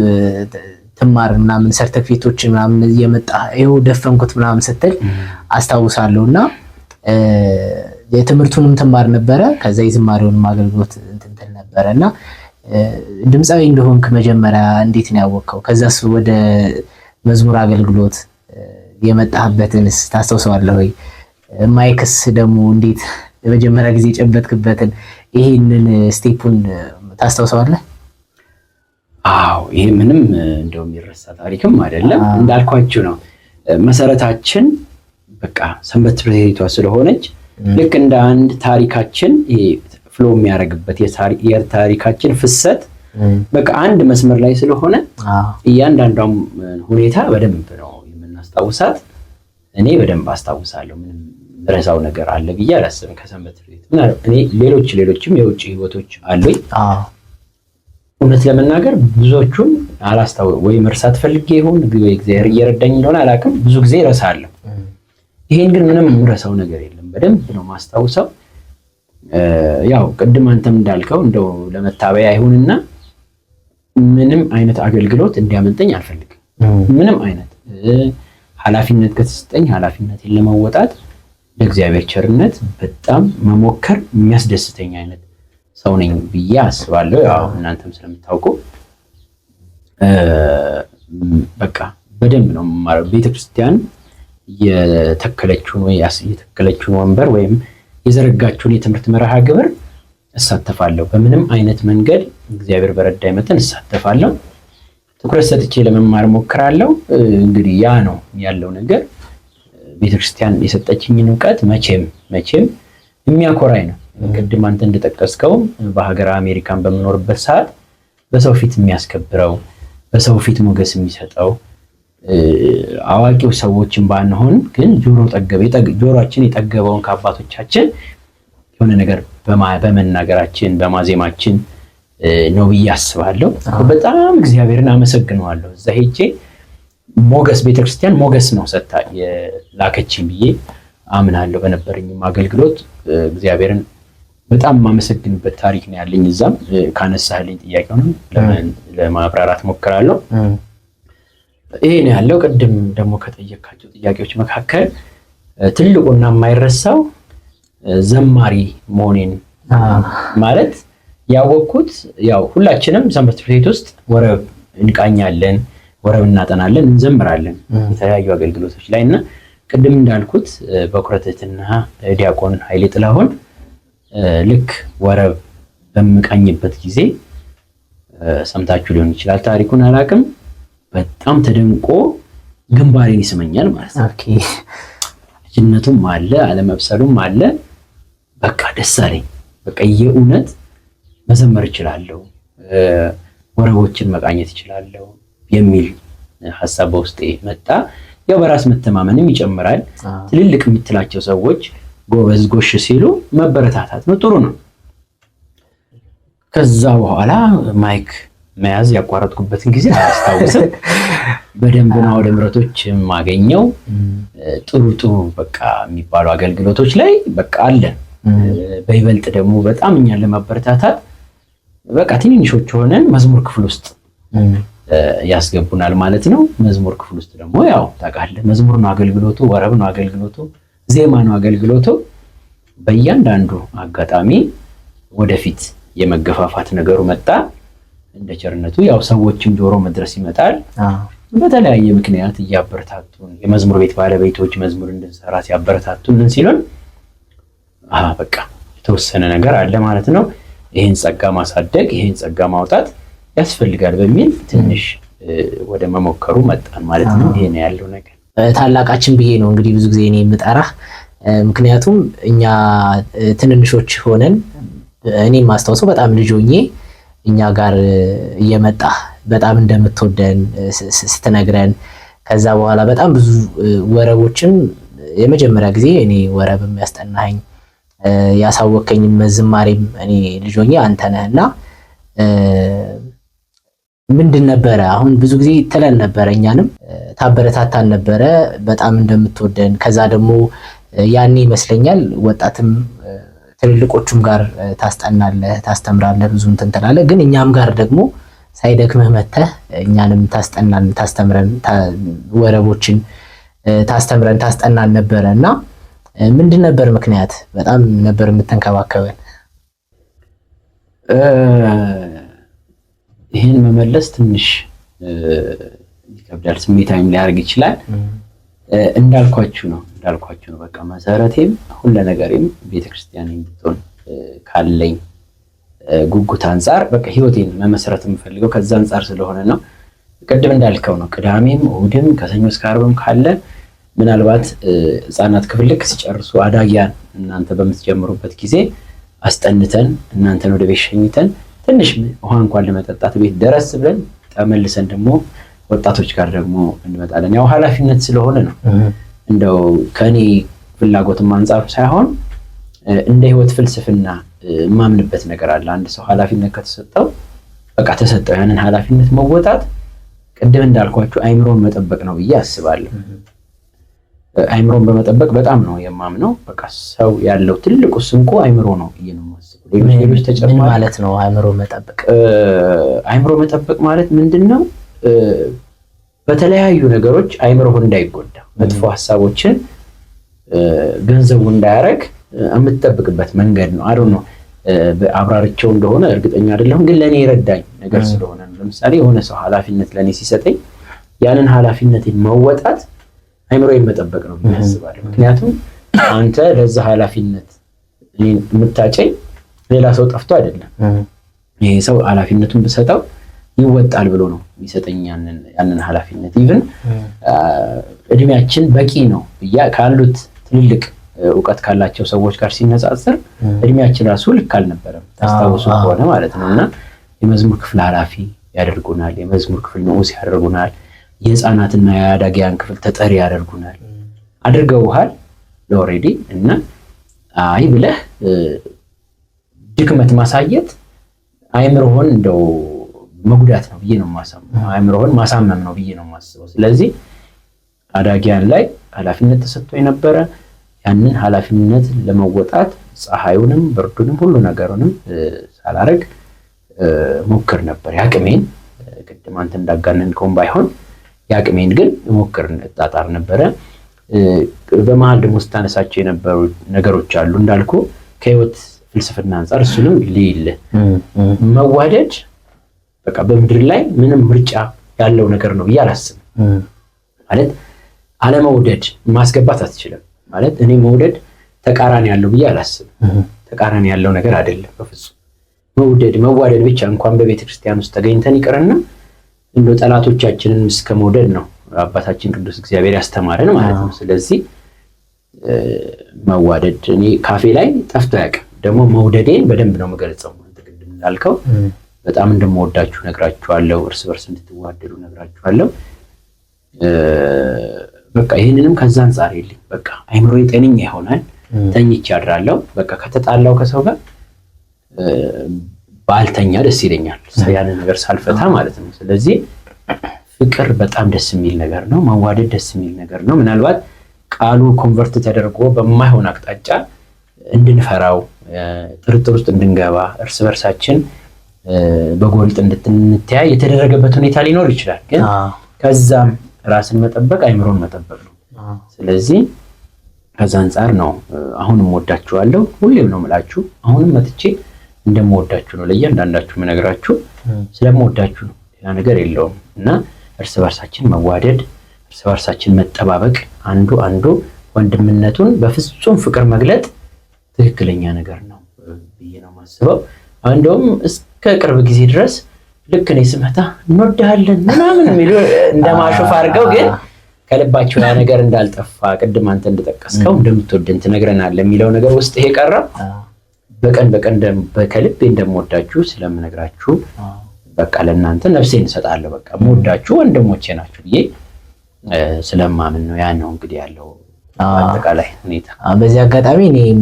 ትማር ምናምን ሰርቲፊኬቶች ምናምን እየመጣ ይኸው ደፈንኩት ምናምን ስትል አስታውሳለሁና የትምህርቱንም ትማር ነበረ። ከዛ የዝማሬውንም አገልግሎት እንትን ነበረና ድምፃዊ እንደሆንክ መጀመሪያ እንዴት ነው ያወቅከው? ከዛስ ወደ መዝሙር አገልግሎት የመጣህበትንስ ታስታውሰዋለህ ወይ? ማይክስ ደግሞ እንዴት ለመጀመሪያ ጊዜ ጨበጥክበትን ይሄንን ስቴፑን ታስታውሰዋለህ? አዎ፣ ይሄ ምንም እንደው የሚረሳ ታሪክም አይደለም። እንዳልኳችሁ ነው መሰረታችን በቃ ሰንበት ቤቷ ስለሆነች ልክ እንደ አንድ ታሪካችን ይሄ ፍሎ የሚያደርግበት የታሪካችን ፍሰት በቃ አንድ መስመር ላይ ስለሆነ እያንዳንዷም ሁኔታ በደንብ ነው የምናስታውሳት። እኔ በደንብ አስታውሳለሁ። ምንም ረሳው ነገር አለ ብዬ አላስብም ከሰንበት ቤት። እኔ ሌሎችም የውጭ ህይወቶች አሉኝ። እውነት ለመናገር ብዙዎቹን አላስታውስም፣ ወይ መርሳት ፈልጌ ይሁን ወይ እግዚአብሔር እየረዳኝ እንደሆነ አላውቅም። ብዙ ጊዜ እረሳለሁ። ይሄን ግን ምንም የምረሳው ነገር የለም፣ በደንብ ነው ማስታውሰው። ያው ቅድም አንተም እንዳልከው እንደው ለመታበያ አይሁንና ምንም አይነት አገልግሎት እንዲያመልጠኝ አልፈልግም። ምንም አይነት ኃላፊነት ከተሰጠኝ ኃላፊነቴን ለመወጣት ለእግዚአብሔር ቸርነት በጣም መሞከር የሚያስደስተኝ አይነት ሰው ነኝ ብዬ አስባለሁ። ያው እናንተም ስለምታውቁ በቃ በደንብ ነው ማለት ቤተክርስቲያን የተከለችውን ወንበር ወይም የዘረጋችውን የትምህርት መርሃ ግብር እሳተፋለሁ። በምንም አይነት መንገድ እግዚአብሔር በረዳኝ መጠን እሳተፋለሁ። ትኩረት ሰጥቼ ለመማር ሞክራለሁ። እንግዲህ ያ ነው ያለው ነገር። ቤተክርስቲያን የሰጠችኝን ዕውቀት መቼም የሚያኮራኝ ነው። ቅድም አንተ እንደጠቀስከው በሀገር አሜሪካን በመኖርበት ሰዓት በሰው ፊት የሚያስከብረው፣ በሰው ፊት ሞገስ የሚሰጠው አዋቂው ሰዎችን ባንሆን ግን ጆሮአችን የጠገበውን ከአባቶቻችን የሆነ ነገር በመናገራችን በማዜማችን ነው ብዬ አስባለሁ። በጣም እግዚአብሔርን አመሰግነዋለሁ። እዛ ሄጄ ቤተክርስቲያን ሞገስ ነው ሰጥታ የላከችኝ ብዬ አምናለሁ። በነበረኝም አገልግሎት እግዚአብሔርን በጣም የማመሰግንበት ታሪክ ነው ያለኝ። እዛም ካነሳህልኝ ጥያቄውን ለማብራራት ሞክራለሁ። ይሄ ነው ያለው። ቅድም ደግሞ ከጠየቃቸው ጥያቄዎች መካከል ትልቁና የማይረሳው ዘማሪ መሆኔን ማለት ያወቅኩት ያው ሁላችንም ሰንበት ትምህርት ቤት ውስጥ ወረብ እንቃኛለን፣ ወረብ እናጠናለን፣ እንዘምራለን የተለያዩ አገልግሎቶች ላይ እና ቅድም እንዳልኩት በኩረ ትሕትና ዲያቆን ኃይሌ ጥላሁን ልክ ወረብ በምቃኝበት ጊዜ ሰምታችሁ ሊሆን ይችላል፣ ታሪኩን አላውቅም። በጣም ተደንቆ ግንባሬን ይስመኛል ማለት ነው። ኦኬ ልጅነቱም አለ አለመብሰሉም አለ። በቃ ደስ አለኝ። በቃ የእውነት መዘመር እችላለሁ፣ ወረቦችን መቃኘት እችላለሁ የሚል ሐሳብ በውስጤ መጣ። ያው በራስ መተማመንም ይጨምራል። ትልልቅ የምትላቸው ሰዎች ጎበዝ ጎሽ ሲሉ መበረታታት ነው፣ ጥሩ ነው። ከዛ በኋላ ማይክ መያዝ ያቋረጥኩበትን ጊዜ አላስታውስም። በደንብ ነው ወደ ምረቶች ማገኘው። ጥሩ በቃ የሚባሉ አገልግሎቶች ላይ በቃ አለን። በይበልጥ ደግሞ በጣም እኛን ለማበረታታት በቃ ትንንሾች ሆነን መዝሙር ክፍል ውስጥ ያስገቡናል ማለት ነው። መዝሙር ክፍል ውስጥ ደግሞ ያው ታውቃለህ መዝሙር ነው አገልግሎቱ፣ ወረብ ነው አገልግሎቱ፣ ዜማ ነው አገልግሎቱ። በእያንዳንዱ አጋጣሚ ወደፊት የመገፋፋት ነገሩ መጣ። እንደ ቸርነቱ ያው ሰዎችም ጆሮ መድረስ ይመጣል። በተለያየ ምክንያት እያበረታቱን የመዝሙር ቤት ባለቤቶች መዝሙር እንድንሰራ ሲያበረታቱን ሲሉን በቃ የተወሰነ ነገር አለ ማለት ነው። ይሄን ጸጋ ማሳደግ ይሄን ጸጋ ማውጣት ያስፈልጋል በሚል ትንሽ ወደ መሞከሩ መጣን ማለት ነው። ይሄ ነው ያለው ነገር። ታላቃችን ብዬ ነው እንግዲህ ብዙ ጊዜ እኔ የምጠራህ፣ ምክንያቱም እኛ ትንንሾች ሆነን እኔ ማስታወሰው በጣም ልጅ ሆኜ እኛ ጋር እየመጣ በጣም እንደምትወደን ስትነግረን፣ ከዛ በኋላ በጣም ብዙ ወረቦችን የመጀመሪያ ጊዜ እኔ ወረብም ያስጠናኸኝ ያሳወከኝም ዝማሬም እኔ ልጅ ሆኜ አንተ ነህና ምንድን ነበረ አሁን ብዙ ጊዜ ትለን ነበረ፣ እኛንም ታበረታታን ነበረ በጣም እንደምትወደን። ከዛ ደግሞ ያኔ ይመስለኛል ወጣትም ትልልቆቹም ጋር ታስጠናለህ ታስተምራለህ ብዙ እንትን ትላለህ፣ ግን እኛም ጋር ደግሞ ሳይደክምህ መተህ እኛንም ታስጠናን ታስተምረን ወረቦችን ታስተምረን ታስጠናን ነበረ እና ምንድን ነበር ምክንያት? በጣም ነበር የምትንከባከበን። ይህን መመለስ ትንሽ ይከብዳል፣ ስሜታዊም ሊያደርግ ይችላል። እንዳልኳችሁ ነው በቃ መሰረቴም ሁሉ ነገሬም ቤተክርስቲያን እንድትሆን ካለኝ ጉጉት አንፃር በቃ ህይወቴን መመስረት የምፈልገው ከዛ አንፃር ስለሆነ ነው። ቅድም እንዳልከው ነው ቅዳሜም እሑድም ከሰኞ እስከ ዓርብም ካለ ምናልባት ህፃናት ክፍል ልክ ሲጨርሱ አዳጊያን እናንተ በምትጀምሩበት ጊዜ አስጠንተን እናንተን ወደ ቤት ሸኝተን ትንሽ ውሃ እንኳን ለመጠጣት ቤት ደረስ ብለን ተመልሰን ደግሞ ወጣቶች ጋር ደግሞ እንመጣለን። ያው ኃላፊነት ስለሆነ ነው እንደው ከኔ ፍላጎትም አንፃር ሳይሆን እንደ ህይወት ፍልስፍና ማምንበት ነገር አለ። አንድ ሰው ኃላፊነት ከተሰጠው በቃ ተሰጠው፣ ያንን ኃላፊነት መወጣት ቅድም እንዳልኳችሁ አይምሮን መጠበቅ ነው ብዬ አስባለሁ። አይምሮን በመጠበቅ በጣም ነው የማምነው። በቃ ሰው ያለው ትልቁ ስንቁ አይምሮ ነው ብዬ ነው የማስበው። ሌሎች ተጨማሪ ማለት ነው አይምሮ መጠበቅ። አይምሮ መጠበቅ ማለት ምንድነው? በተለያዩ ነገሮች አይምሮህ እንዳይጎዳ መጥፎ ሐሳቦችን ገንዘቡ እንዳያረግ የምትጠብቅበት መንገድ ነው። አሩ ነው አብራርቸው እንደሆነ እርግጠኛ አይደለሁም፣ ግን ለኔ ይረዳኝ ነገር ስለሆነ ነው። ለምሳሌ የሆነ ሰው ኃላፊነት ለኔ ሲሰጠኝ ያንን ኃላፊነትን መወጣት አይምሮዬን መጠበቅ ነው የሚያስባለው። ምክንያቱም አንተ ለዛ ኃላፊነት እኔን የምታጨኝ ሌላ ሰው ጠፍቶ አይደለም። ይሄ ሰው ኃላፊነቱን ብሰጠው ይወጣል ብሎ ነው የሚሰጠኝ ያንን ኃላፊነት። ኢቭን እድሜያችን በቂ ነው ካሉት ትልልቅ ዕውቀት ካላቸው ሰዎች ጋር ሲነጻጸር እድሜያችን ራሱ ልክ አልነበረም፣ ታስታውሱ ከሆነ ማለት ነውና የመዝሙር ክፍል ኃላፊ ያደርጉናል፣ የመዝሙር ክፍል ንዑስ ያደርጉናል፣ የህፃናትና የአዳጊያን ክፍል ተጠሪ ያደርጉናል። አድርገውሃል ኦልሬዲ እና አይ ብለህ ድክመት ማሳየት አይምሮህን እንደው መጉዳት ነው ብዬ ነው የማስበው። አይምሮህን ማሳመም ነው ብዬ ነው የማስበው። ስለዚህ አዳጊያን ላይ ኃላፊነት ተሰጥቶ የነበረ ያንን ኃላፊነት ለመወጣት ፀሐዩንም ብርዱንም ሁሉ ነገሩንም ሳላረግ ሞክር ነበር ያቅሜን። ቅድም አንተ እንዳጋነንከውም ባይሆን ያቅሜን ግን ሞክር እጣጣር ነበረ። በመሃል ደግሞ ስታነሳቸው የነበሩ ነገሮች አሉ እንዳልኩ ከህይወት ፍልስፍና አንፃር እሱንም ሊል መዋደድ በቃ በምድር ላይ ምንም ምርጫ ያለው ነገር ነው ብዬ አላስብም። ማለት አለመውደድ ማስገባት አትችልም። ማለት እኔ መውደድ ተቃራኒ ያለው ብዬ አላስብም። ተቃራኒ ያለው ነገር አይደለም በፍጹም። መዋደድ ብቻ እንኳን በቤተ ክርስቲያን ውስጥ ተገኝተን ይቀርና እንደ ጠላቶቻችንን እስከ መውደድ ነው አባታችን ቅዱስ እግዚአብሔር ያስተማረን ማለት ነው። ስለዚህ መዋደድ እኔ ካፌ ላይ ጠፍቶ ያውቅም። ደግሞ መውደዴን በደንብ ነው የምገልጸው። አንተ ቅድም እንዳልከው በጣም እንደምወዳችሁ ነግራችኋለሁ። እርስ በርስ እንድትዋደዱ ነግራችኋለሁ። በቃ ይሄንንም ከዛ አንፃር የለኝ በቃ አይምሮዬ ጤነኛ ይሆናል። ተኝቼ አድራለሁ። በቃ ከተጣላው ከሰው ጋር ባልተኛ ደስ ይለኛል። ያን ነገር ሳልፈታ ማለት ነው። ስለዚህ ፍቅር በጣም ደስ የሚል ነገር ነው። መዋደድ ደስ የሚል ነገር ነው። ምናልባት ቃሉ ኮንቨርት ተደርጎ በማይሆን አቅጣጫ እንድንፈራው ጥርጥር ውስጥ እንድንገባ እርስ በርሳችን በጎልጥ እንድንተያይ የተደረገበት ሁኔታ ሊኖር ይችላል። ግን ከዛም ራስን መጠበቅ አይምሮን መጠበቅ ነው። ስለዚህ ከዛ አንፃር ነው አሁንም ወዳችኋለሁ። ሁሌም ነው የምላችሁ። አሁንም መጥቼ እንደምወዳችሁ ነው ለእያንዳንዳችሁ የምነግራችሁ። ስለምወዳችሁ ነው፣ ያ ነገር የለውም። እና እርስ በርሳችን መዋደድ፣ እርስ በርሳችን መጠባበቅ፣ አንዱ ወንድምነቱን በፍጹም ፍቅር መግለጥ ትክክለኛ ነገር ነው ብዬ ነው የማስበው። እንደውም እስከ ቅርብ ጊዜ ድረስ ልክ እኔ ስመጣ እንወድሃለን ምናምን የሚሉ እንደማሾፍ አድርገው ግን ከልባቸው ያ ነገር እንዳልጠፋ ቅድም አንተ እንደጠቀስከው እንደምትወደን ትነግረናለህ የሚለው ነገር ውስጥ ይሄ ቀረ። በቀን ከልቤ እንደምወዳችሁ ስለምነግራችሁ በቃ ለእናንተ ነፍሴን እሰጣለሁ። በቃ የምወዳችሁ ወንድሞቼ ናችሁ ብዬ ስለማምን ነው። ያ ነው እንግዲህ ያለው አጠቃላይ ሁኔታ። በዚህ አጋጣሚ እኔም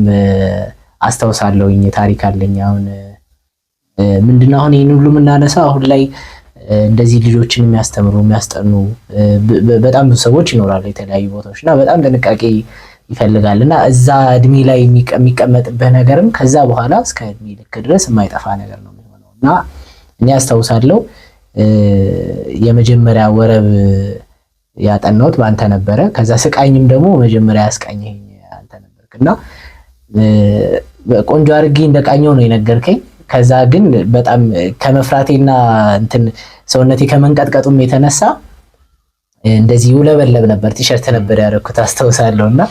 አስታውሳለሁኝ ታሪክ አለኝ። አሁን ምንድነው አሁን ይሄን ሁሉ የምናነሳው አሁን ላይ እንደዚህ ልጆችን የሚያስተምሩ የሚያስጠኑ በጣም ብዙ ሰዎች ይኖራሉ የተለያዩ ቦታዎችና በጣም ጥንቃቄ ይፈልጋልና እዛ እድሜ ላይ የሚቀመጥበት ነገርም ከዛ በኋላ እስከ እድሜ ልክ ድረስ የማይጠፋ ነገር ነው የሚሆነውና እኔ አስታውሳለሁ የመጀመሪያ ወረብ ያጠናሁት ባንተ ነበረ። ከዛ ስቃኝም ደግሞ መጀመሪያ ያስቃኘኝ አንተ ነበርክና ቆንጆ አድርጌ እንደቃኘው ነው የነገርከኝ። ከዛ ግን በጣም ከመፍራቴና እንትን ሰውነቴ ከመንቀጥቀጡም የተነሳ እንደዚህ ይውለበለብ ነበር። ቲሸርት ነበር ያደረኩት አስታውሳለሁና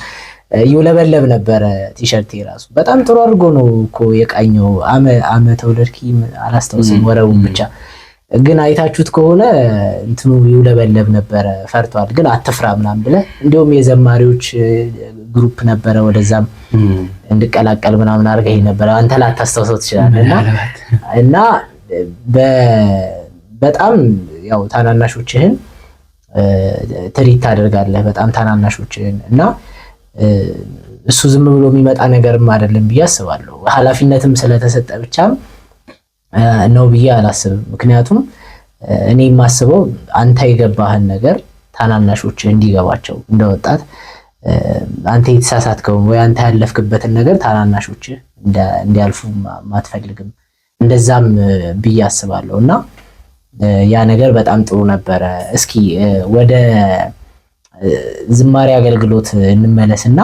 ይውለበለብ ነበር ቲሸርት ራሱ በጣም ጥሩ አድርጎ ነው እኮ የቃኘው። አመ ተወለድኪ አላስታውስም ወረቡን ብቻ ግን አይታችሁት ከሆነ እንትኑ ይውለበለብ ነበር። ፈርቷል ግን አትፍራ ምናምን ብለህ እንዲሁም የዘማሪዎች ግሩፕ ነበረ ወደዛም እንድቀላቀል ምናምን አድርገህ ነበር። አንተ ላታስታውሰው ትችላለህ። እና በጣም ያው ታናናሾችህን ትሪት ታደርጋለህ በጣም ታናናሾችህን እና እሱ ዝም ብሎ የሚመጣ ነገርም አይደለም ብዬ አስባለሁ። ኃላፊነትም ስለተሰጠ ብቻም ነው ብዬ አላስብም። ምክንያቱም እኔ የማስበው አንተ የገባህን ነገር ታናናሾችህ እንዲገባቸው እንደወጣት አንተ የተሳሳትከው ወይ አንተ ያለፍክበትን ነገር ታናናሾችህ እንዲያልፉ ማትፈልግም እንደዛም ብዬ አስባለሁና ያ ነገር በጣም ጥሩ ነበረ። እስኪ ወደ ዝማሬ አገልግሎት እንመለስና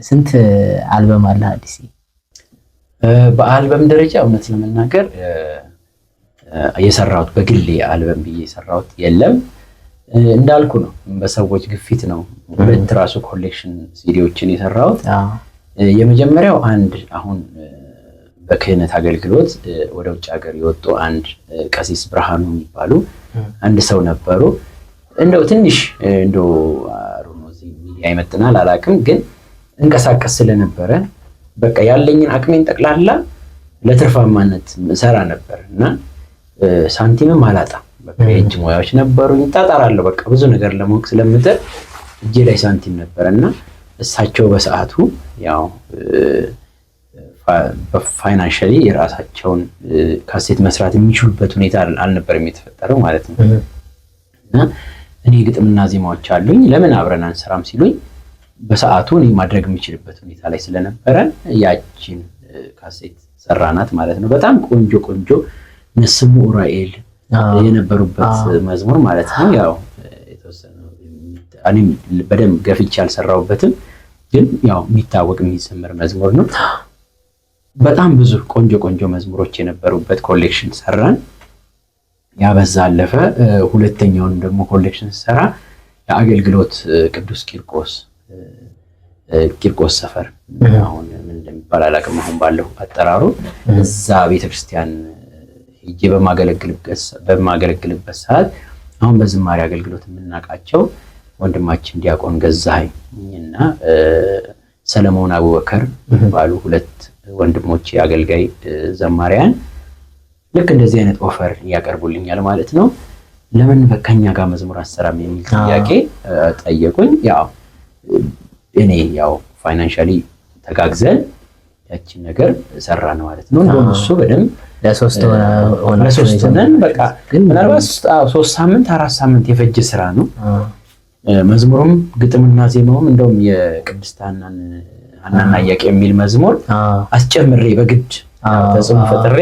ስንት አልበም አለ አዲስ? በአልበም ደረጃ እውነት ለመናገር የሰራሁት በግሌ አልበም ብዬ የሰራሁት የለም። እንዳልኩ ነው በሰዎች ግፊት ነው ሁለት ራሱ ኮሌክሽን ሲዲዎችን የሰራሁት። የመጀመሪያው አንድ አሁን በክህነት አገልግሎት ወደ ውጭ ሀገር የወጡ አንድ ቀሲስ ብርሃኑ የሚባሉ አንድ ሰው ነበሩ። እንደው ትንሽ እንደው ሮኖዚ ሚዲያ ይመጥናል አላውቅም፣ ግን እንቀሳቀስ ስለነበረ በቃ ያለኝን አቅሜን ጠቅላላ ለትርፋማነት ሰራ ነበር እና ሳንቲምም አላጣም። በቃ የእጅ ሙያዎች ነበሩኝ፣ ታጣራለሁ በቃ ብዙ ነገር ለማወቅ ስለምጥር እጄ ላይ ሳንቲም ነበርና እሳቸው በሰዓቱ ያው በፋይናንሻሊ የራሳቸውን ካሴት መስራት የሚችሉበት ሁኔታ አልነበረም የተፈጠረው ማለት ነው። እና እኔ ግጥምና ዜማዎች አሉኝ ለምን አብረን አንሰራም ሲሉኝ በሰዓቱ እኔ ማድረግ የሚችልበት ሁኔታ ላይ ስለነበረ ያቺን ካሴት ሰራናት ማለት ነው። በጣም ቆንጆ ነስሙ ኡራኤል የነበሩበት መዝሙር ማለት ነው። ያው የተወሰነ እኔም በደንብ ገፍቼ አልሰራሁበትም፣ ግን ያው የሚታወቅ የሚዘመር መዝሙር ነው። በጣም ብዙ ቆንጆ ቆንጆ መዝሙሮች የነበሩበት ኮሌክሽን ሰራን። ያ በዛ አለፈ። ሁለተኛውን ደግሞ ኮሌክሽን ሰራ የአገልግሎት ቅዱስ ቂርቆስ ሰፈር አሁን ምን እንደሚባል አላውቅም፣ አሁን ባለው አጠራሩ እዛ ቤተክርስቲያን ሄጄ በማገለግልበት ሰዓት አሁን በዝማሬ አገልግሎት የምናውቃቸው ወንድማችን ዲያቆን ገዛኸኝ እና ሰለሞን አቡበከር ባሉ ሁለት ወንድሞች አገልጋይ ዘማሪያን ልክ እንደዚህ አይነት ኦፈር ያቀርቡልኛል ማለት ነው። ለምን በከኛ ጋር መዝሙር አሰራም የሚል ጥያቄ ጠየቁኝ። ያው እኔ ያው ፋይናንሻሊ ተጋግዘን ያቺን ነገር ሰራን ማለት ነው። እንደውም እሱ በደንብ ለሶስት ሆነን በቃ ምናልባት 3 ሳምንት 4 ሳምንት የፈጀ ስራ ነው። መዝሙሩም ግጥምና ዜማውም እንደውም የቅድስት ሐናና ኢያቄም የሚል መዝሙር አስጨምሬ በግድ ተጽዕኖ ፈጥሬ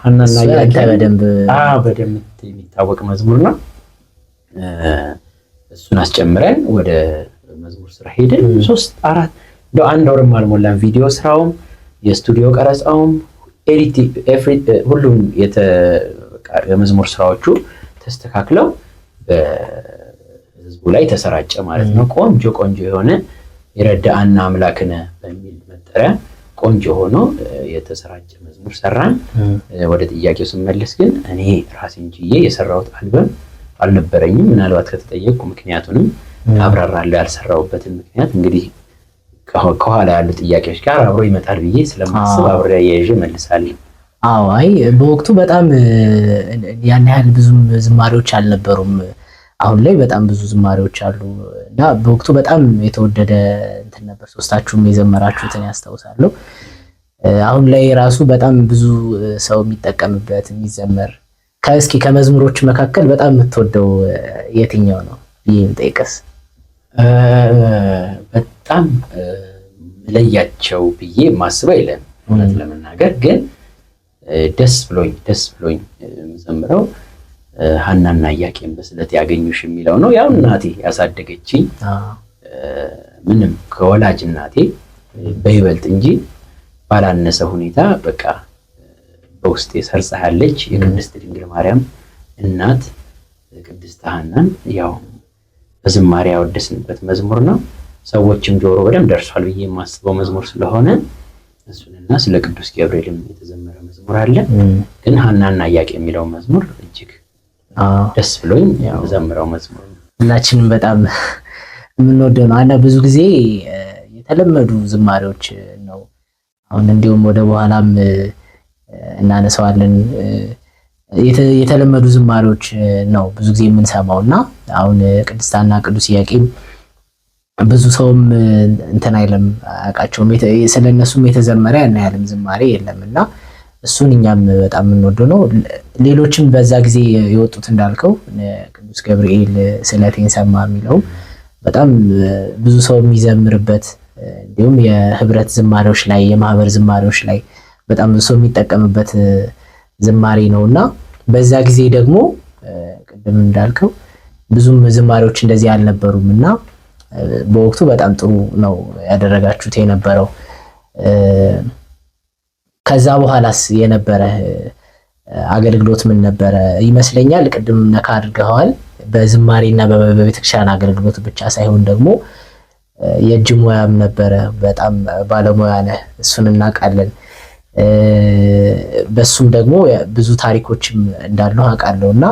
ሐናና ኢያቄም በደንብ የሚታወቅ መዝሙር ነው። እሱን አስጨምረን ወደ መዝሙር ስራ ሄደን 3-4 አንድ ወርም አልሞላም። ቪዲዮ ስራውም የስቱዲዮ ቀረጻውም ሁሉም የመዝሙር ስራዎቹ ተስተካክለው በህዝቡ ላይ ተሰራጨ ማለት ነው። ቆንጆ የሆነ የረዳአና አምላክነ በሚል መጠሪያ ቆንጆ ሆኖ የተሰራጨ መዝሙር ሰራን። ወደ ጥያቄው ስመለስ ግን እኔ ራሴን ችዬ የሰራሁት አልበም አልነበረኝም። ምናልባት ከተጠየቅኩ ምክንያቱንም አብራራለሁ። ያልሰራሁበትን ምክንያት እንግዲህ ከኋላ ያሉ ጥያቄዎች ጋር አብሮ ይመጣል ብዬ ስለማስብ አብሬ ያያይዤ መልሳለሁ። አዎ፣ አይ በወቅቱ በጣም ያን ያህል ብዙም ዝማሬዎች አልነበሩም። አሁን ላይ በጣም ብዙ ዝማሬዎች አሉ እና በወቅቱ በጣም የተወደደ እንትን ነበር። ሶስታችሁም የዘመራችሁትን ያስታውሳለሁ። አሁን ላይ ራሱ በጣም ብዙ ሰው የሚጠቀምበት የሚዘመር እስኪ ከመዝሙሮች መካከል በጣም የምትወደው የትኛው ነው ይሄን ጠይቀስ? በጣም ለያቸው ብዬ ማስበው የለም እውነት ለመናገር ግን ደስ ብሎኝ የምዘምረው ሐናና ኢያቄም በስለት ያገኙሽ የሚለው ነው። ያው እናቴ ያሳደገችኝ ምንም ከወላጅ እናቴ በይበልጥ እንጂ ባላነሰ ሁኔታ በቃ በውስጤ ሰርጻ ያለች የቅድስት ድንግል ማርያም እናት ቅድስት ሐናን ያው በዝማሬ ያወደስንበት መዝሙር ነው። ሰዎችም ጆሮ በደንብ ደርሷል ብዬ የማስበው መዝሙር ስለሆነ እሱንና ስለ ቅዱስ ገብርኤልም የተዘመረ መዝሙር አለ። ግን ሐናና ኢያቄም የሚለው መዝሙር እጅግ ደስ ብሎኝ የዘመረው መዝሙር ነው። ሁላችንም በጣም የምንወደው ነው። ብዙ ጊዜ የተለመዱ ዝማሬዎች ነው። አሁን እንዲሁም ወደ በኋላም እናነሳዋለን። የተለመዱ ዝማሬዎች ነው ብዙ ጊዜ የምንሰማውና አሁን ቅድስት ሐና ቅዱስ ኢያቄም ብዙ ሰውም እንትን አይለም አያውቃቸውም። ስለነሱም የተዘመረ ያን ያህልም ዝማሬ የለምና እሱን እኛም በጣም የምንወደው ነው። ሌሎችም በዛ ጊዜ የወጡት እንዳልከው ቅዱስ ገብርኤል ስለቴን ሰማ የሚለው በጣም ብዙ ሰው የሚዘምርበት እንዲሁም የህብረት ዝማሬዎች ላይ የማህበር ዝማሬዎች ላይ በጣም ብዙ ሰው የሚጠቀምበት ዝማሬ ነውና በዛ ጊዜ ደግሞ ቅድም እንዳልከው ብዙም ዝማሬዎች እንደዚህ አልነበሩምና በወቅቱ በጣም ጥሩ ነው ያደረጋችሁት የነበረው። ከዛ በኋላስ የነበረ አገልግሎት ምን ነበረ ይመስለኛል? ቅድም ነካ አድርገዋል። በዝማሬና በቤተክርስቲያን አገልግሎት ብቻ ሳይሆን ደግሞ የእጅ ሙያም ነበረ። በጣም ባለሙያ ነህ፣ እሱን እናውቃለን። በሱም ደግሞ ብዙ ታሪኮችም እንዳሉ አውቃለሁና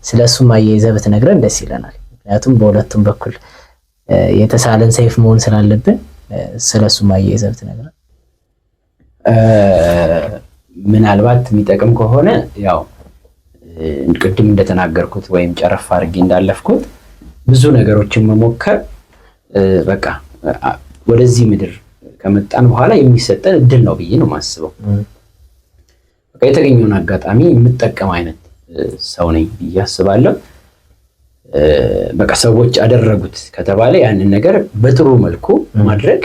ስለሱም አያይዘህ ብትነግረን ደስ ይለናል። ምክንያቱም በሁለቱም በኩል የተሳለን ሰይፍ መሆን ስላለብን ስለሱም አያይዘህ ብትነግረን። ምናልባት የሚጠቅም ከሆነ ያው ቅድም እንደተናገርኩት ወይም ጨረፍ አድርጌ እንዳለፍኩት ብዙ ነገሮችን መሞከር በቃ ወደዚህ ምድር ከመጣን በኋላ የሚሰጠን እድል ነው ብዬ ነው የማስበው። በቃ የተገኘውን አጋጣሚ የምጠቀም አይነት ሰው ነኝ ብዬ አስባለሁ። በቃ ሰዎች አደረጉት ከተባለ ያንን ነገር በጥሩ መልኩ ማድረግ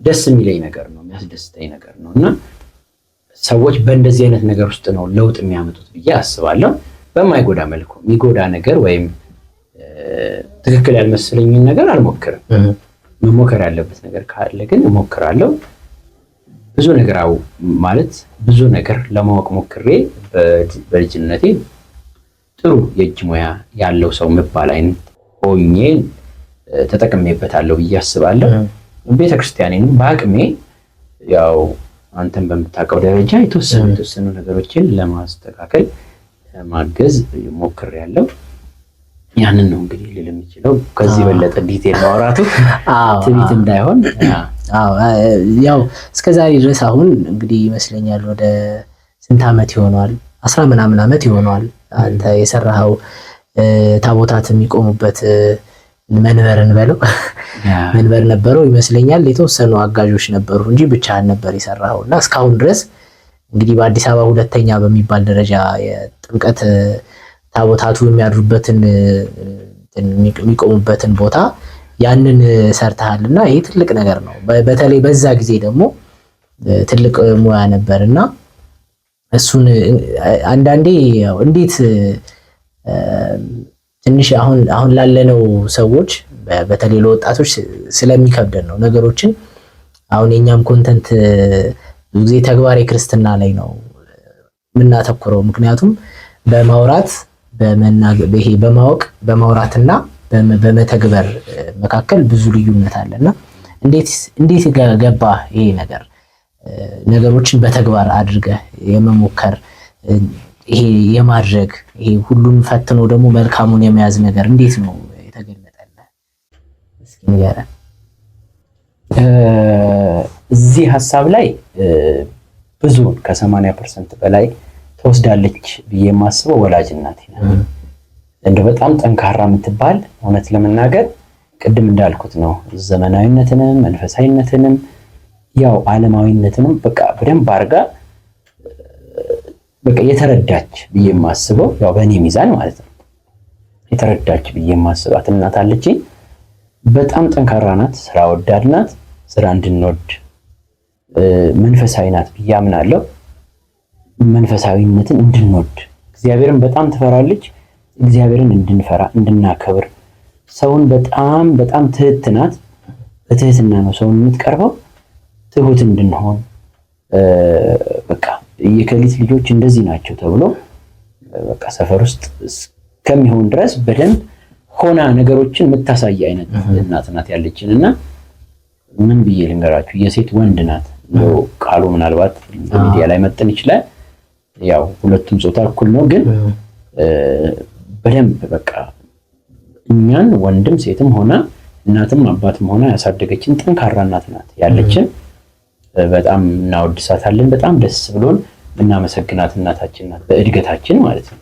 ደስ የሚለኝ ነገር ነው፣ የሚያስደስተኝ ነገር ነው እና ሰዎች በእንደዚህ አይነት ነገር ውስጥ ነው ለውጥ የሚያመጡት ብዬ አስባለሁ። በማይጎዳ መልኩ የሚጎዳ ነገር ወይም ትክክል ያልመሰለኝን ነገር አልሞክርም። መሞከር ያለበት ነገር ካለ ግን እሞክራለሁ። ብዙ ነገር ማለት ብዙ ነገር ለማወቅ ሞክሬ በልጅነቴ ጥሩ የእጅ ሙያ ያለው ሰው መባል አይነት ሆኜ ተጠቅሜበታለሁ ብዬ አስባለሁ። ቤተክርስቲያኔንም በአቅሜ ያው አንተም በምታውቀው ደረጃ የተወሰኑ ነገሮችን ለማስተካከል ማገዝ ሞክሬያለሁ። ያንን ነው እንግዲህ ልል የምችለው። ከዚህ በለጠ ዲቴል ማውራቱ ትዕቢት እንዳይሆን። ያው እስከዛሬ ድረስ አሁን እንግዲህ ይመስለኛል ወደ ስንት ዓመት ይሆናል? 10 ምናምን ዓመት ይሆናል አንተ የሰራኸው ታቦታት የሚቆሙበት መንበርን በለው መንበር ነበረው ይመስለኛል። የተወሰኑ አጋዦች ነበሩ እንጂ ብቻህን ነበር የሰራኸው እና እስካሁን ድረስ እንግዲህ በአዲስ አበባ ሁለተኛ በሚባል ደረጃ የጥምቀት ታቦታቱ የሚያድሩበትን የሚቆሙበትን ቦታ ያንን ሰርተሃልና ይሄ ትልቅ ነገር ነው። በተለይ በዛ ጊዜ ደግሞ ትልቅ ሙያ ነበርና እሱን አንዳንዴ ያው እንዴት ትንሽ አሁን ላለነው ሰዎች በተለይ ለወጣቶች ስለሚከብደን ነው ነገሮችን። አሁን የኛም ኮንተንት ብዙ ጊዜ ተግባር ክርስትና ላይ ነው የምናተኩረው። ምክንያቱም በማውራት ይሄ በማወቅ በማውራትና በመተግበር መካከል ብዙ ልዩነት አለና እንዴት ገባ ይሄ ነገር ነገሮችን በተግባር አድርገህ የመሞከር ይሄ የማድረግ ይሄ ሁሉን ፈትኖ ደግሞ መልካሙን የመያዝ ነገር እንዴት ነው የተገለጠልህ? እስኪ ንገረን። እዚህ ሐሳብ ላይ ብዙ ከ80% በላይ ተወስዳለች ብዬ የማስበው ወላጅ እናቴ ናት። እንደ በጣም ጠንካራ የምትባል እውነት ለመናገር ቅድም እንዳልኩት ነው ዘመናዊነትንም መንፈሳዊነትንም ያው ዓለማዊነትንም በቃ በደንብ አድርጋ በቃ የተረዳች ብዬ የማስበው ያው በእኔ ሚዛን ማለት ነው የተረዳች ብዬ የማስባት እናት አለችኝ። በጣም ጠንካራ ናት፣ ስራ ወዳድ ናት፣ ስራ እንድንወድ መንፈሳዊ ናት ብዬ አምናለሁ። መንፈሳዊነትን እንድንወድ እግዚአብሔርን በጣም ትፈራለች። እግዚአብሔርን እንድንፈራ እንድናከብር ሰውን በጣም ትህት ናት። በትህትና ነው ሰውን የምትቀርበው። ትሁት እንድንሆን በቃ የከሊት ልጆች እንደዚህ ናቸው ተብሎ በቃ ሰፈር ውስጥ እስከሚሆን ድረስ በደንብ ሆና ነገሮችን የምታሳይ አይነት እናት ናት ያለችንና ምን ብዬ ልንገራችሁ የሴት ወንድ ናት። ቃሉ ምናልባት በሚዲያ ላይ መጥን ይችላል። ያው ሁለቱም ጾታ እኩል ነው፣ ግን በደንብ በቃ እኛን ወንድም ሴትም ሆና እናትም አባትም ሆና ያሳደገችን ጠንካራ እናት ናት ያለችን። በጣም እናወድሳታለን። በጣም ደስ ብሎን እናመሰግናት እናታችን ናት በእድገታችን ማለት ነው።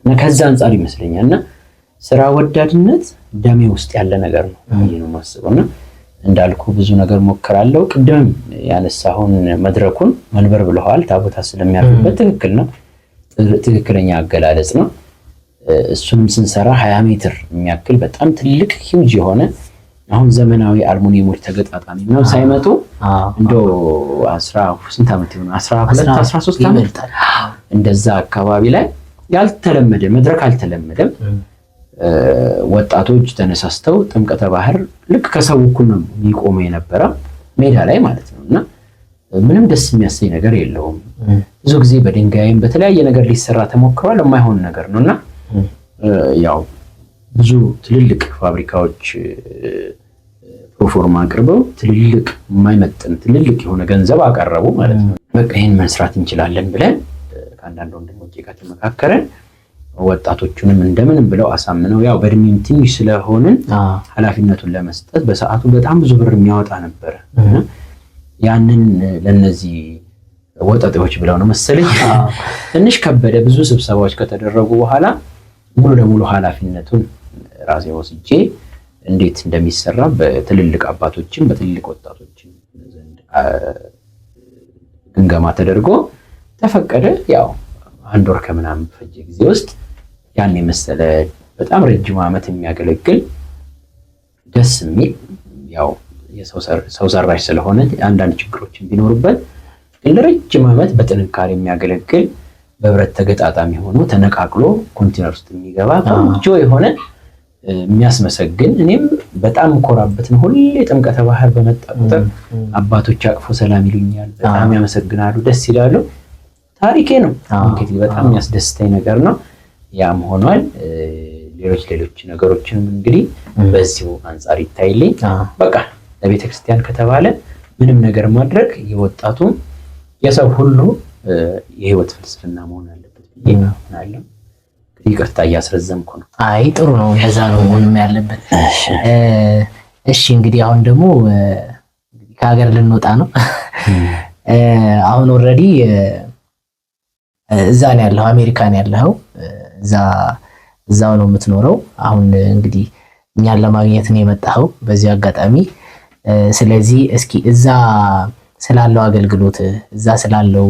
እና ከዛ አንፃር ይመስለኛልና ስራ ወዳድነት ደሜ ውስጥ ያለ ነገር ነው ብዬ ነው የማስበውና እንዳልኩ ብዙ ነገር ሞክራለሁ። ቅድም ያነሳሁን መድረኩን መንበር ብለዋል። ታቦታት ስለሚያርፉበት ትክክል ነው፣ ትክክለኛ አገላለጽ ነው። እሱንም ስንሰራ 20 ሜትር የሚያክል በጣም ትልቅ ሂውጅ የሆነ አሁን ዘመናዊ አልሙኒየሞች ተገጣጣሚ ነው ሳይመጡ እንደው 10 ስንት ዓመት ይሆናል 12 13 ዓመት እንደዛ አካባቢ ላይ ያልተለመደ መድረክ አልተለመደም። ወጣቶች ተነሳስተው ጥምቀተ ባህር ልክ ከሰው እኩል ነው የሚቆመው የነበረ ሜዳ ላይ ማለት ነውና ምንም ደስ የሚያሰኝ ነገር የለውም። ብዙ ጊዜ በድንጋይም በተለያየ ነገር ሊሰራ ተሞክሯል። የማይሆን ነገር ነውና ያው ብዙ ትልልቅ ፋብሪካዎች ፕሮፎርማ አቅርበው ትልልቅ የማይመጥን ትልልቅ የሆነ ገንዘብ አቀረቡ ማለት ነው። በቃ ይሄን መስራት እንችላለን ብለን ከአንዳንድ ወንድሞቼ ጋር ተመካከረን ወጣቶቹንም እንደምንም ብለው አሳምነው ያው በእድሜም ትንሽ ስለሆንን ኃላፊነቱን ለመስጠት በሰዓቱ በጣም ብዙ ብር የሚያወጣ ነበር። ያንን ለነዚህ ወጣቶች ብለው ነው መሰለኝ ትንሽ ከበደ። ብዙ ስብሰባዎች ከተደረጉ በኋላ ሙሉ ለሙሉ ኃላፊነቱን ራሴ ወስጄ እንዴት እንደሚሰራ በትልልቅ አባቶችም በትልልቅ ወጣቶችም ዘንድ ግምገማ ተደርጎ ተፈቀደ። ያው አንድ ወር ከምናምን ፈጀ ጊዜ ውስጥ ያን የመሰለ በጣም ረጅም ዓመት የሚያገለግል ደስ የሚል ያው የሰው ሰራሽ ስለሆነ አንዳንድ ችግሮችን ቢኖርበት ግን ለረጅም ዓመት በጥንካሬ የሚያገለግል በብረት ተገጣጣሚ ሆኖ ተነቃቅሎ ኮንቴነር ውስጥ የሚገባ ቆንጆ የሆነ የሚያስመሰግን እኔም በጣም እንኮራበት ነው። ሁሌ ጥምቀተ ባህር በመጣ ቁጥር አባቶች አቅፎ ሰላም ይሉኛል፣ በጣም ያመሰግናሉ፣ ደስ ይላሉ። ታሪኬ ነው እንግዲህ በጣም የሚያስደስተኝ ነገር ነው። ያም ሆኗል። ሌሎች ነገሮችንም እንግዲህ በዚሁ አንጻር ይታይልኝ። በቃ ለቤተ ክርስቲያን ከተባለ ምንም ነገር ማድረግ የወጣቱ የሰው ሁሉ የህይወት ፍልስፍና መሆን አለበት ብዬ አምናለሁ። ይቅርታ እያስረዘምኩ ነው። አይ ጥሩ ነው፣ እንደዛ ነው መሆንም ያለበት። እሺ እንግዲህ አሁን ደግሞ ከሀገር ልንወጣ ነው። አሁን ኦልሬዲ እዛ ነው ያለው፣ አሜሪካ ነው ያለው። እዛው ነው የምትኖረው። አሁን እንግዲህ እኛን ለማግኘት ነው የመጣኸው በዚህ አጋጣሚ። ስለዚህ እስኪ እዛ ስላለው አገልግሎት፣ እዛ ስላለው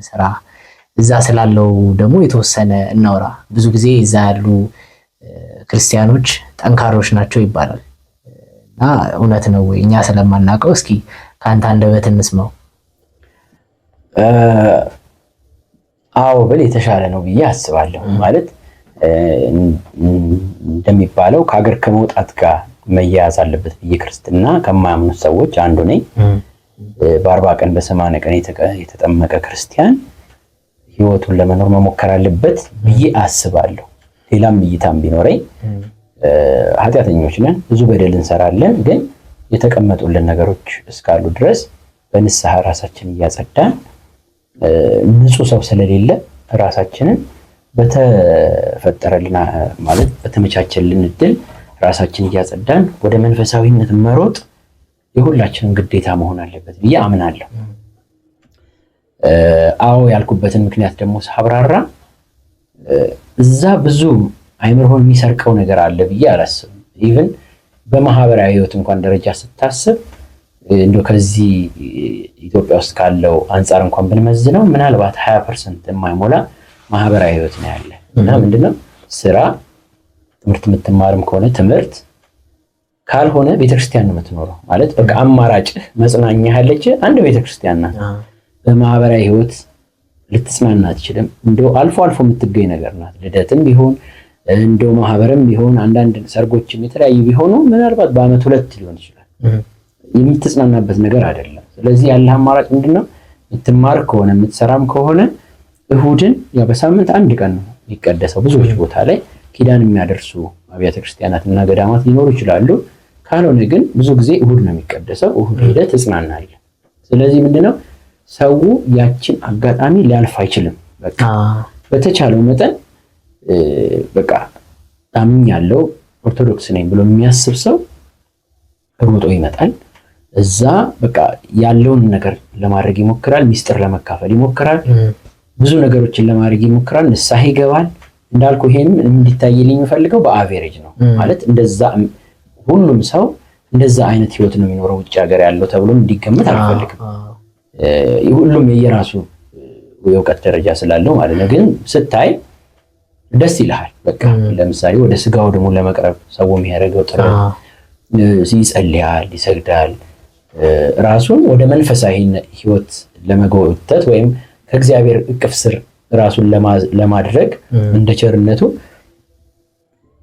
ስራ፣ እዛ ስላለው ደግሞ የተወሰነ እናውራ። ብዙ ጊዜ እዛ ያሉ ክርስቲያኖች ጠንካሮች ናቸው ይባላል እና እውነት ነው ወይ? እኛ ስለማናውቀው እስኪ ከአንተ አንደበት እንስማው። አዎ ብል የተሻለ ነው ብዬ አስባለሁ። ማለት እንደሚባለው ከሀገር ከመውጣት ጋር መያያዝ አለበት ብዬ ክርስትና ከማያምኑት ሰዎች አንዱ ነኝ። በ40 ቀን በ80 ቀን የተጠመቀ ክርስቲያን ህይወቱን ለመኖር መሞከር አለበት ብዬ አስባለሁ። ሌላም እይታም ቢኖረኝ ኃጢአተኞች ነን፣ ብዙ በደል እንሰራለን። ግን የተቀመጡልን ነገሮች እስካሉ ድረስ በንስሐ ራሳችንን እያጸዳን ንጹህ ሰው ስለሌለ ራሳችንን በተፈጠረልን ማለት በተመቻቸልን እድል ራሳችንን እያጸዳን ወደ መንፈሳዊነት መሮጥ የሁላችንም ግዴታ መሆን አለበት ብዬ አምናለሁ። አዎ ያልኩበትን ምክንያት ደግሞ ሳብራራ እዛ ብዙ አይምሮን የሚሰርቀው ነገር አለ ብዬ አላስብም። ኢቭን በማህበራዊ ህይወት እንኳን ደረጃ ስታስብ እንደው ከዚህ ኢትዮጵያ ውስጥ ካለው አንጻር እንኳን ብንመዝነው ምናልባት 20% የማይሞላ ማህበራዊ ህይወት ነው ያለ እና ምንድነው ስራ፣ ትምህርት የምትማርም ከሆነ ትምህርት ካልሆነ ቤተክርስቲያን ነው የምትኖረው። ማለት በቃ አማራጭህ መጽናኛ ያለች አንድ ቤተክርስቲያን ናት። በማህበራዊ ህይወት ልትጽናና አትችልም። እንደው አልፎ አልፎ የምትገኝ ነገር ናት። ልደትም ቢሆን እንደው ማህበርም ቢሆን አንዳንድ ሰርጎችም የተለያዩ ቢሆኑ ምናልባት በአመት 2 ሊሆን ይችላል። የምትጽናናበት ነገር አይደለም። ስለዚህ ያለ አማራጭ ምንድነው? የምትማር ከሆነ የምትሰራም ከሆነ እሁድን ያው በሳምንት 1 ቀን ነው የሚቀደሰው። ብዙዎች ቦታ ላይ ኪዳን የሚያደርሱ አብያተ ክርስቲያናት እና ገዳማት ሊኖሩ ይችላሉ። ካልሆነ ግን ብዙ ጊዜ እሁድ ነው የሚቀደሰው። እሁድ ሄደህ ትጽናናለህ። ስለዚህ ምንድነው ሰው ያችን አጋጣሚ ሊያልፍ አይችልም። በቃ በተቻለው መጠን በቃ አምኛለሁ ኦርቶዶክስ ነኝ ብሎ የሚያስብ ሰው ሮጦ ይመጣል። እዛ በቃ ያለውን ነገር ለማድረግ ይሞክራል። ሚስጥር ለመካፈል ይሞክራል። ብዙ ነገሮችን ለማድረግ ይሞክራል። ንስሐ ይገባል። እንዳልኩ ይሄንም እንዲታይልኝ የምፈልገው በአቬሬጅ ነው። ማለት እንደዛ ሁሉም ሰው እንደዛ አይነት ህይወት ነው የሚኖረው ውጭ ሀገር ያለው ተብሎ እንዲገመት አልፈልግም። ሁሉም የየራሱ የእውቀት ደረጃ ስላለው ማለት ነው። ግን ስታይ ደስ ይልሃል። በቃ ለምሳሌ ወደ ስጋው ደግሞ ለመቅረብ ሰው የሚያደርገው ጥረት ይጸልያል፣ ይሰግዳል። ራሱን ወደ መንፈሳዊ ህይወት ለመጎተት ወይም ከእግዚአብሔር እቅፍ ስር ራሱን ለማድረግ እንደ ቸርነቱ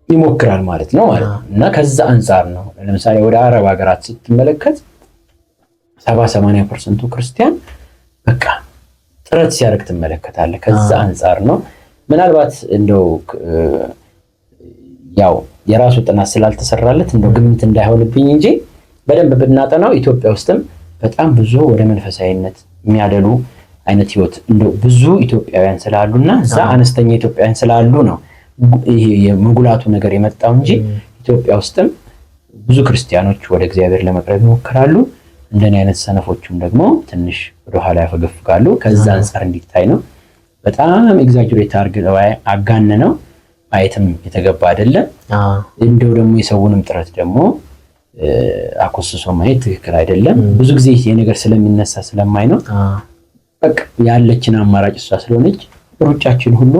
ይሞክራል ማለት ነው እና ከዛ አንፃር ነው ለምሳሌ ወደ አረብ ሀገራት ስትመለከት 70-80% ክርስቲያን በቃ ጥረት ሲያደርግ ትመለከታለህ። ከዛ አንፃር ነው ምናልባት እንደው ያው የራሱ ጥናት ስላልተሰራለት እንደው ግምት እንዳይሆንብኝ እንጂ በደንብ ብናጠናው ኢትዮጵያ ውስጥም በጣም ብዙ ወደ መንፈሳዊነት የሚያደሉ አይነት ህይወት እንደው ብዙ ኢትዮጵያውያን ስላሉና እዛ አነስተኛ ኢትዮጵያውያን ስላሉ ነው ይሄ የመጉላቱ ነገር የመጣው እንጂ ኢትዮጵያ ውስጥም ብዙ ክርስቲያኖች ወደ እግዚአብሔር ለመቅረብ ይሞክራሉ። እንደኔ አይነት ሰነፎችም ደግሞ ትንሽ ወደ ኋላ ያፈገፍጋሉ። ከዛ አንፃር እንዲታይ ነው። በጣም ኤግዛጀሬት አድርገው አጋነነው ማየትም የተገባ አይደለም። እንደው ደግሞ የሰውንም ጥረት ደግሞ አኮስሶ ማየት ትክክል አይደለም። ብዙ ጊዜ ይሄ ነገር ስለሚነሳ ስለማይ ነው በቃ ያለችን አማራጭ እሷ ስለሆነች ሩጫችን ሁሉ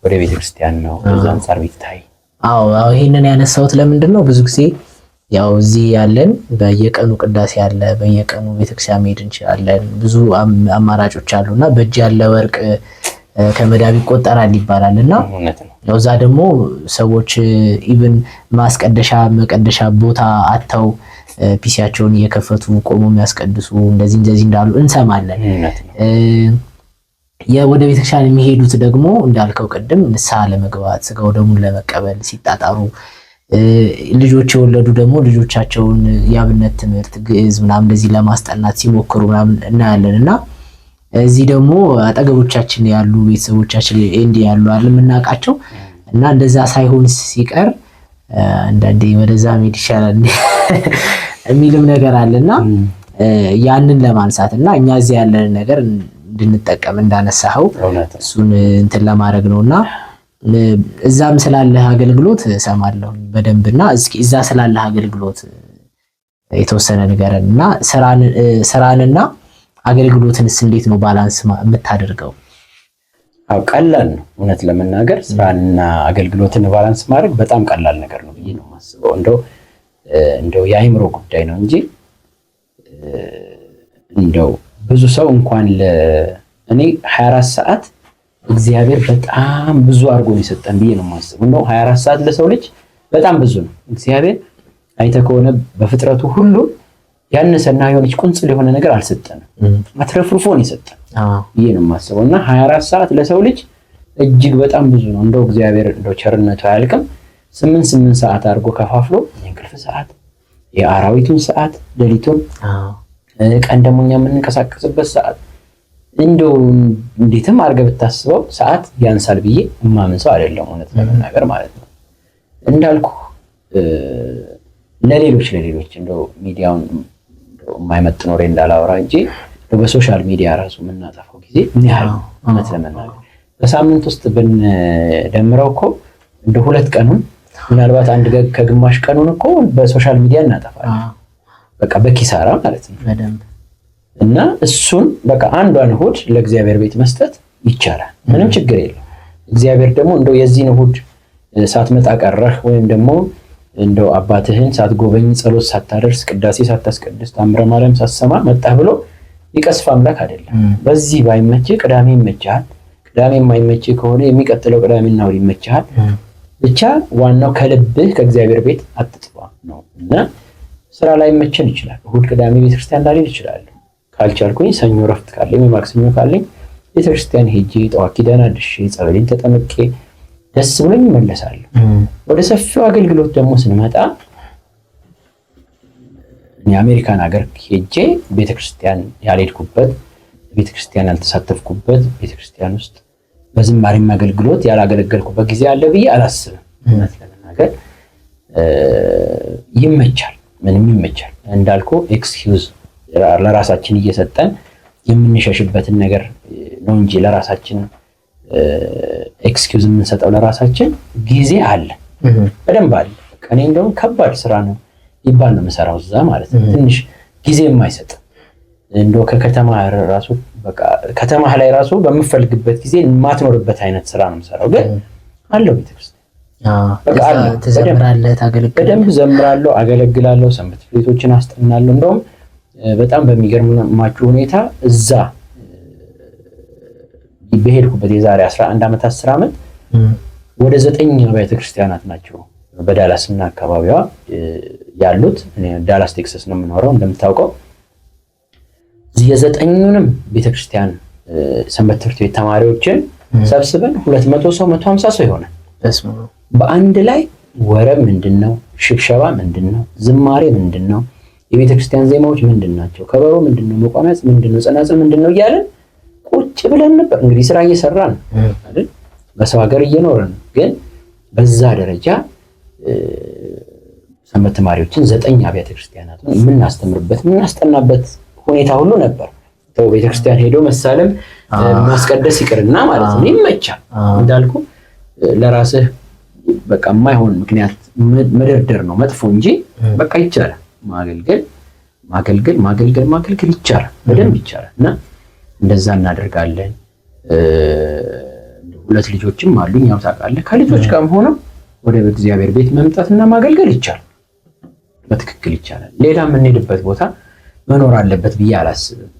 ወደ ቤተክርስቲያን ነው። ከዛ አንፃር ቢታይ አዎ ይሄንን ያነሳሁት ለምንድን ነው ብዙ ጊዜ ያው እዚህ ያለን በየቀኑ ቅዳሴ ያለ በየቀኑ ቤተክርስቲያን መሄድ እንችላለን። ብዙ አማራጮች አሉና በእጅ ያለ ወርቅ ከመዳብ ይቆጠራል ይባላልና ያው እዛ ደግሞ ሰዎች ኢቭን መቀደሻ ቦታ አጥተው ፒሲያቸውን እየከፈቱ ቆሞ የሚያስቀድሱ እንደዚህ እንዳሉ እንሰማለን። ወደ ቤተክርስቲያን የሚሄዱት ደግሞ እንዳልከው ቅድም ንስሐ ለመግባት ስጋው ደሙን ለመቀበል ሲጣጣሩ፣ ልጆች የወለዱ ደግሞ ልጆቻቸውን የአብነት ትምህርት ግዕዝ ምናምን እንደዚህ ለማስጠናት ሲሞክሩ ምናምን እናያለንና እዚህ ደግሞ አጠገቦቻችን ያሉ ቤተሰቦቻችን እንዲህ ያሉ አለ የምናውቃቸው እና እንደዛ ሳይሆን ሲቀር አንዳንዴ ወደዛ መሄድ ይሻላል የሚልም ነገር አለና ያንን ለማንሳትና እኛ እዚህ ያለን ነገር እንድንጠቀም እንዳነሳኸው እሱን እንትን ለማድረግ ነውና እዛም ስላለህ አገልግሎት እሰማለሁ በደንብና እስኪ እዛ ስላለህ አገልግሎት የተወሰነ ንገረንና ስራንና አገልግሎትንስ እንዴት ነው ባላንስ የምታደርገው? አው ቀላል ነው። እውነት ለመናገር ስራንና አገልግሎትን ባላንስ ማድረግ በጣም ቀላል ነገር ነው ብዬ ነው የማስበው። እንደው የአይምሮ ጉዳይ ነው እንጂ እንደው ብዙ ሰው እንኳን እኔ 24 ሰዓት እግዚአብሔር በጣም ብዙ አድርጎ ነው የሰጠን ብዬ ነው የማስበው። እንደው 24 ሰዓት ለሰው ልጅ በጣም ብዙ ነው። እግዚአብሔር አይተህ ከሆነ በፍጥረቱ ሁሉ ያነሰና የሆነች ቁንጽል የሆነ ነገር አልሰጠንም። አትረፍርፎ ነው የሰጠን ብዬ ነው የማስበው። እና 24 ሰዓት ለሰው ልጅ እጅግ በጣም ብዙ ነው። እንደው እግዚአብሔር እንደው ቸርነቱ አያልቅም። 8 ሰዓት አድርጎ ከፋፍሎ የእንቅልፍ ሰዓት፣ የአራዊቱን ሰዓት፣ ሌሊቱን፣ ቀን ደግሞ እኛ የምንንቀሳቀስበት ሰዓት እንደው እንዴትም አድርገህ ብታስበው ሰዓት ያንሳል ብዬ የማምን ሰው አይደለም እውነት ለመናገር ማለት ነው። እንዳልኩ ለሌሎች እንደው ሚዲያውን የማይመጥን ወሬ እንዳላወራ እንጂ በሶሻል ሚዲያ ራሱ የምናጠፋው ጊዜ ምን ያህል እውነት ለመናገር በሳምንት ውስጥ ብንደምረው እኮ እንደ 2 ቀኑን ምናልባት አንድ ከግማሽ ቀኑን እኮ በሶሻል ሚዲያ እናጠፋለን። በቃ በኪሳራ ማለት ነው በደንብ። እና እሱን በቃ አንዷን እሑድ ለእግዚአብሔር ቤት መስጠት ይቻላል፣ ምንም ችግር የለም። እግዚአብሔር ደግሞ እንደው የዚህን እሑድ ሳትመጣ ቀረህ ወይም ደግሞ እንደው አባትህን ሳትጎበኝ ጸሎት ሳታደርስ ቅዳሴ ሳታስቀድስ ታምረ ማርያም ሳትሰማ መጣህ ብሎ ይቀስፍ አምላክ አይደለም። በዚህ ባይመችህ ቅዳሜ ይመችሃል፣ ቅዳሜ የማይመችህ ከሆነ የሚቀጥለው ቅዳሜና እሑድ ይመችሃል። ብቻ ዋናው ከልብህ ከእግዚአብሔር ቤት አትጥፋ ነው። እና ስራ ላይ መቸን ይችላል፣ እሑድ ቅዳሜ ቤተክርስቲያን ላልሄድ ይችላል። ካልቻልኩኝ ሰኞ ረፍት ካለኝ ማክሰኞ ካለኝ ቤተክርስቲያን ሄጄ ጠዋት ኪዳን አድርሼ ጸበሌን ተጠምቄ ደስ ብሎኝ እመለሳለሁ። ወደ ሰፊው አገልግሎት ደግሞ ስንመጣ የአሜሪካን ሀገር ሄጄ ቤተክርስቲያን ያልሄድኩበት፣ ቤተክርስቲያን ያልተሳተፍኩበት፣ ቤተክርስቲያን ውስጥ በዝማሬም አገልግሎት ያላገለገልኩበት ጊዜ አለ ብዬ አላስብም። እውነት ለመናገር ይመቻል፣ ምንም ይመቻል። እንዳልኩ ኤክስኪውዝ ለራሳችን እየሰጠን የምንሸሽበትን ነገር ነው እንጂ ለራሳችን ኤክስኪውዝ የምንሰጠው ለራሳችን ጊዜ አለ፣ በደንብ አለ። እኔ እንደውም ከባድ ስራ ነው ይባል ነው የምሰራው እዛ ማለት ነው። ትንሽ ጊዜ የማይሰጥ እንደው ከከተማ ራሱ በቃ ከተማ ላይ ራሱ በምፈልግበት ጊዜ የማትኖርበት አይነት ስራ ነው የምሰራው። ግን አለው ቤተክርስቲያን በቃ ትዘምራለህ፣ ታገለግላለህ። በደንብ ዘምራለሁ፣ አገለግላለሁ፣ ሰንበት ቤቶችን አስጠናለሁ። እንደውም በጣም በሚገርማችሁ ሁኔታ እዛ በሄድኩበት የዛሬ 11 ዓመት 10 ዓመት ወደ 9 አብያተ ክርስቲያናት ናቸው በዳላስና አካባቢዋ ያሉት። እኔ ዳላስ ቴክሳስ ነው የምኖረው እንደምታውቀው። የ9ኙንም ቤተክርስቲያን ሰንበት ትምህርት ቤት ተማሪዎችን ሰብስበን 200 ሰው 150 ሰው ይሆናል በአንድ ላይ ወረብ ምንድነው፣ ሽብሸባ ምንድነው፣ ዝማሬ ምንድነው፣ የቤተክርስቲያን ዜማዎች ምንድናቸው፣ ከበሮ ምንድነው፣ መቋሚያ ምንድነው፣ ጸናጽል ምንድነው እያለን ቁጭ ብለን ነበር። እንግዲህ ስራ እየሰራን አይደል፣ በሰው ሀገር እየኖርን ግን በዛ ደረጃ ሰንበት ተማሪዎችን 9 አብያተ ክርስቲያናትን የምናስተምርበት የምናስጠናበት ሁኔታ ሁሉ ነበር። ተው ቤተክርስቲያን ሄዶ መሳለም ማስቀደስ ይቅርና ማለት ነው ይመቻል። እንዳልኩ ለራስህ በቃ የማይሆን ምክንያት መደርደር ነው መጥፎ እንጂ በቃ ይቻላል። ማገልገል ይቻላል፣ በደንብ ይቻላል። እና እንደዛ እናደርጋለን። 2 ልጆችም አሉኝ ያው ታውቃለህ። ከልጆች ጋርም ሆኖ ወደ እግዚአብሔር ቤት መምጣትና ማገልገል ይቻላል፣ በትክክል ይቻላል። ሌላ የምንሄድበት ቦታ መኖር አለበት ብዬ አላስብም።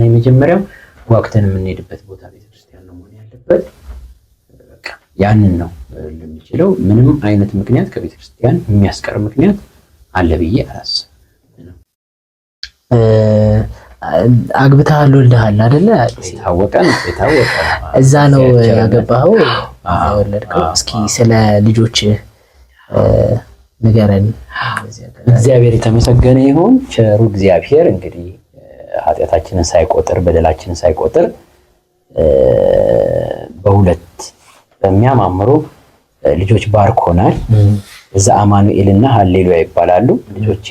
የመጀመሪያው ዋክተን የምንሄድበት ቦታ ቤተክርስቲያን ነው መሆን ያለበት። አለበት። በቃ ያንን ነው ልንችለው። ምንም አይነት ምክንያት ከቤተክርስቲያን የሚያስቀር ምክንያት አለ ብዬ አላስብም። አግብተሃል ወልደሃል አይደለ? የታወቀ እዛ ነው ያገባኸው የወለድከው። እስኪ ስለ ልጆች ንገረን። እግዚአብሔር የተመሰገነ ይሁን። ቸሩ እግዚአብሔር እንግዲህ ኃጢአታችንን ሳይቆጥር በደላችንን ሳይቆጥር በሁለት በሚያማምሩ ልጆች ባርኮናል። እዛ አማኑኤልና ሃሌሉያ ይባላሉ ልጆቼ።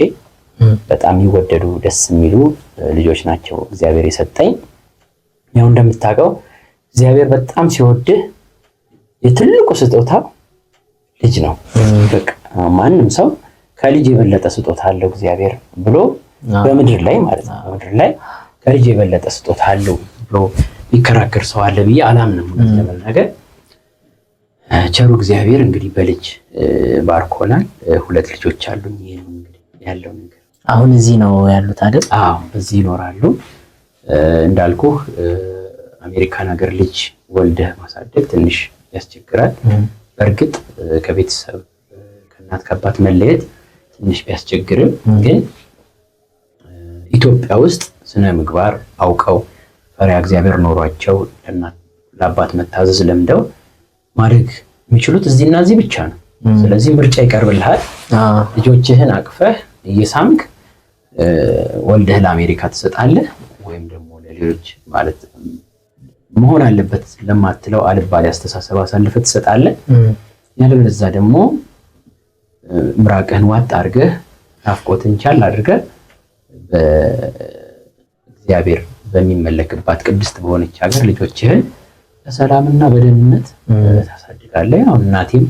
በጣም ይወደዱ ደስ የሚሉ ልጆች ናቸው እግዚአብሔር የሰጠኝ። ያው እንደምታውቀው እግዚአብሔር በጣም ሲወድህ የትልቁ ስጦታ ልጅ ነው። በቃ ማንም ሰው ከልጅ የበለጠ ስጦታ አለው እግዚአብሔር ብሎ በምድር ላይ ማለት ነው በምድር ላይ ከልጅ የበለጠ ስጦታ አለው ብሎ ቢከራከር ሰው አለ ብዬ አላምንም። ለመናገር ቸሩ እግዚአብሔር እንግዲህ በልጅ ባርኮናል። ሁለት ልጆች አሉኝ። ይሄን እንግዲህ ያለው ነገር አሁን እዚህ ነው ያሉት አይደል? አዎ እዚህ ይኖራሉ። እንዳልኩህ አሜሪካን ሀገር ልጅ ወልደህ ማሳደግ ትንሽ ያስቸግራል። በእርግጥ ከቤተሰብ ከእናት ከአባት መለየት ትንሽ ቢያስቸግርም ግን ኢትዮጵያ ውስጥ ስነ ምግባር አውቀው ፈሪሃ እግዚአብሔር ኖሯቸው ለእናት ለአባት መታዘዝ ለምደው ማድረግ የሚችሉት እዚህና እዚህ ብቻ ነው። ስለዚህ ምርጫ ይቀርብልሃል። ልጆችህን አቅፈህ እየሳምክ ወልደህ ለአሜሪካ ትሰጣለህ ወይም ደግሞ ለሌሎች ማለት መሆን አለበት ለማትለው አልባሌ አስተሳሰብ አሳልፈህ ትሰጣለህ። ያለበለዚያ ደግሞ ምራቅህን ዋጥ አድርገህ ናፍቆትን ቻል አድርገህ በእግዚአብሔር በሚመለክባት ቅድስት በሆነች ሀገር ልጆችህን በሰላምና በደህንነት ታሳድጋለህ። ያው እናቴም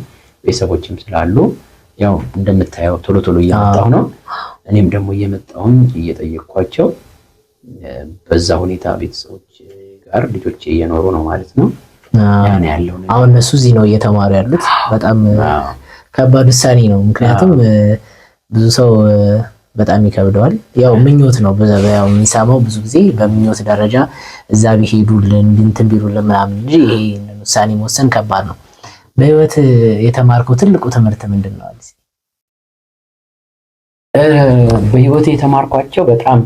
ቤተሰቦችም ስላሉ ያው እንደምታየው ቶሎ ቶሎ እየመጣሁ ነው። እኔም ደግሞ እየመጣሁኝ እየጠየቅኳቸው በዛ ሁኔታ ቤተሰቦች ጋር ልጆቼ እየኖሩ ነው ማለት ነው። ያን ያለው ነው። አሁን እነሱ እዚህ ነው እየተማሩ ያሉት። በጣም ከባድ ውሳኔ ነው። ምክንያቱም ብዙ ሰው በጣም ይከብደዋል። ያው ምኞት ነው ያው የሚሰማው ብዙ ጊዜ በምኞት ደረጃ እዛ ቢሄዱልን እንትን ቢሉልን ምናምን እንጂ ይሄ ውሳኔ መወሰን ከባድ ነው። በህይወት የተማርከው ትልቁ ትምህርት ምንድን ነው? በህይወት የተማርኳቸው በጣም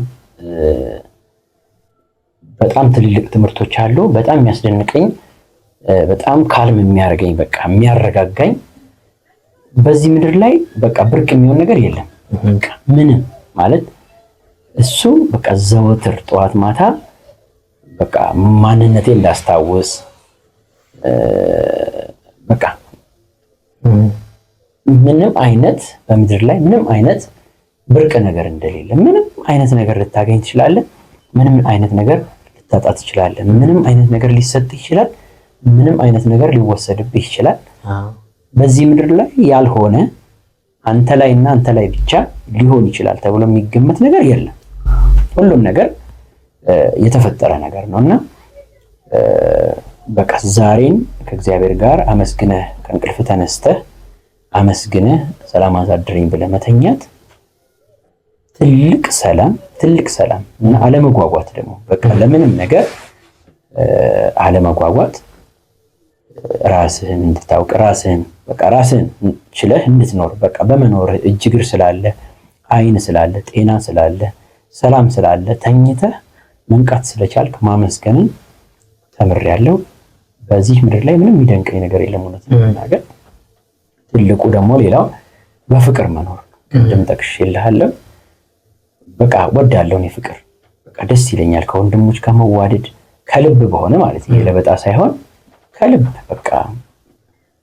ትልልቅ ትምህርቶች አሉ። በጣም የሚያስደንቀኝ በጣም ካልም የሚያደርገኝ በቃ የሚያረጋጋኝ በዚህ ምድር ላይ በቃ ብርቅ የሚሆን ነገር የለም። ምንም ማለት እሱ በቃ ዘወትር ጠዋት ማታ በቃ ማንነቴ እንዳስታውስ በቃ ምንም አይነት በምድር ላይ ምንም አይነት ብርቅ ነገር እንደሌለ፣ ምንም አይነት ነገር ልታገኝ ትችላለህ፣ ምንም አይነት ነገር ልታጣ ትችላለህ፣ ምንም አይነት ነገር ሊሰጥ ይችላል፣ ምንም አይነት ነገር ሊወሰድብህ ይችላል። በዚህ ምድር ላይ ያልሆነ አንተ ላይ እና አንተ ላይ ብቻ ሊሆን ይችላል ተብሎ የሚገመት ነገር የለም። ሁሉም ነገር የተፈጠረ ነገር ነውና በቃ ዛሬን ከእግዚአብሔር ጋር አመስግነህ ከእንቅልፍ ተነስተህ አመስግነህ ሰላም አሳድረኝ ብለህ መተኛት ትልቅ ሰላም እና አለመጓጓት ደግሞ በቃ ለምንም ነገር አለመጓጓት ራስህን እንድታውቅ ራስህን ችለህ እንድትኖር በቃ በመኖር እጅግር ስላለ አይን ስላለ ጤና ስላለ ሰላም ስላለ ተኝተህ መንቃት ስለቻልክ ማመስገንን ተምሬያለሁ። በዚህ ምድር ላይ ምንም የሚደንቀኝ ነገር የለም እውነት ለመናገር። ትልቁ ደግሞ ሌላው በፍቅር መኖር ቅድም ጠቅሼልሃለሁ። በቃ ወዳለሁ እኔ ፍቅር በቃ ደስ ይለኛል ከወንድሞች ጋር መዋደድ ከልብ በሆነ ማለት ነው ለበጣ ሳይሆን ከልብ በቃ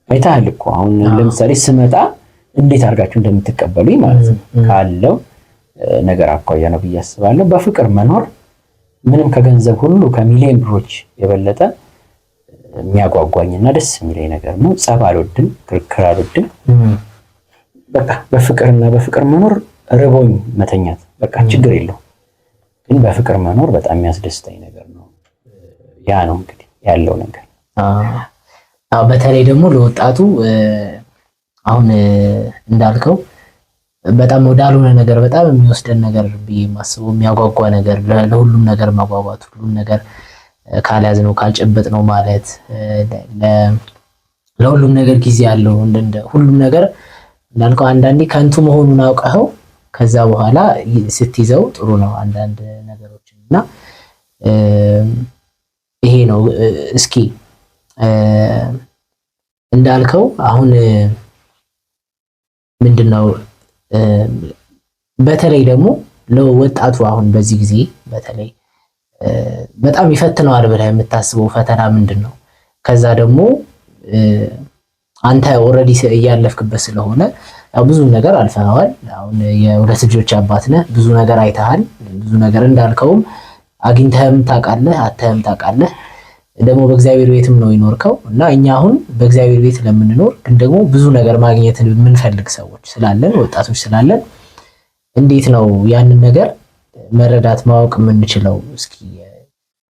አይተሃል እኮ አሁን ለምሳሌ ስመጣ እንዴት አድርጋችሁ እንደምትቀበሉኝ ማለት ነው ካለው ነገር አኳያ ነው ብዬ አስባለሁ። በፍቅር መኖር ምንም ከገንዘብ ሁሉ ከሚሊዮን ብሮች የበለጠ የሚያጓጓኝና ደስ የሚለኝ ነገር ነው። ጸብ አልወድም፣ ክርክር አልወድም። በቃ በፍቅር መኖር ርቦኝ መተኛት በቃ ችግር የለው፣ ግን በፍቅር መኖር በጣም የሚያስደስተኝ ነገር ነው። ያ ነው እንግዲህ ያለው ነገር። በተለይ ደግሞ ለወጣቱ አሁን እንዳልከው በጣም ወዳልሆነ ነገር በጣም የሚወስደን ነገር ብዬ የማስበው የሚያጓጓ ነገር ለሁሉም ነገር ማጓጓት ሁሉም ነገር ካልያዝነው ካልጨበጥነው ማለት ለሁሉም ነገር ጊዜ ያለው ሁሉም ነገር እንዳልከው አንዳንዴ ከንቱ መሆኑን አውቀኸው ከዛ በኋላ ስትይዘው ጥሩ ነው አንዳንድ ነገሮችን እና ይሄ ነው። እስኪ እንዳልከው አሁን ምንድነው በተለይ ደግሞ ለወጣቱ አሁን በዚህ ጊዜ በተለይ በጣም ይፈትነዋል ብለህ የምታስበው ፈተና ምንድነው? ከዛ ደግሞ አንተ ኦልሬዲ እያለፍክበት ስለሆነ ያው ብዙ ነገር አልፈዋል። አሁን የሁለት ልጆች አባት ነህ፣ ብዙ ነገር አይተሃል። ብዙ ነገር እንዳልከውም አግኝተህም ታውቃለህ፣ አተህም ታውቃለህ። ደግሞ በእግዚአብሔር ቤትም ነው ይኖርከው እና እኛ አሁን በእግዚአብሔር ቤት ለምንኖር ግን ደግሞ ብዙ ነገር ማግኘት የምንፈልግ ሰዎች ስላለን ወጣቶች ስላለን እንዴት ነው ያንን ነገር መረዳት ማወቅ የምንችለው? እስኪ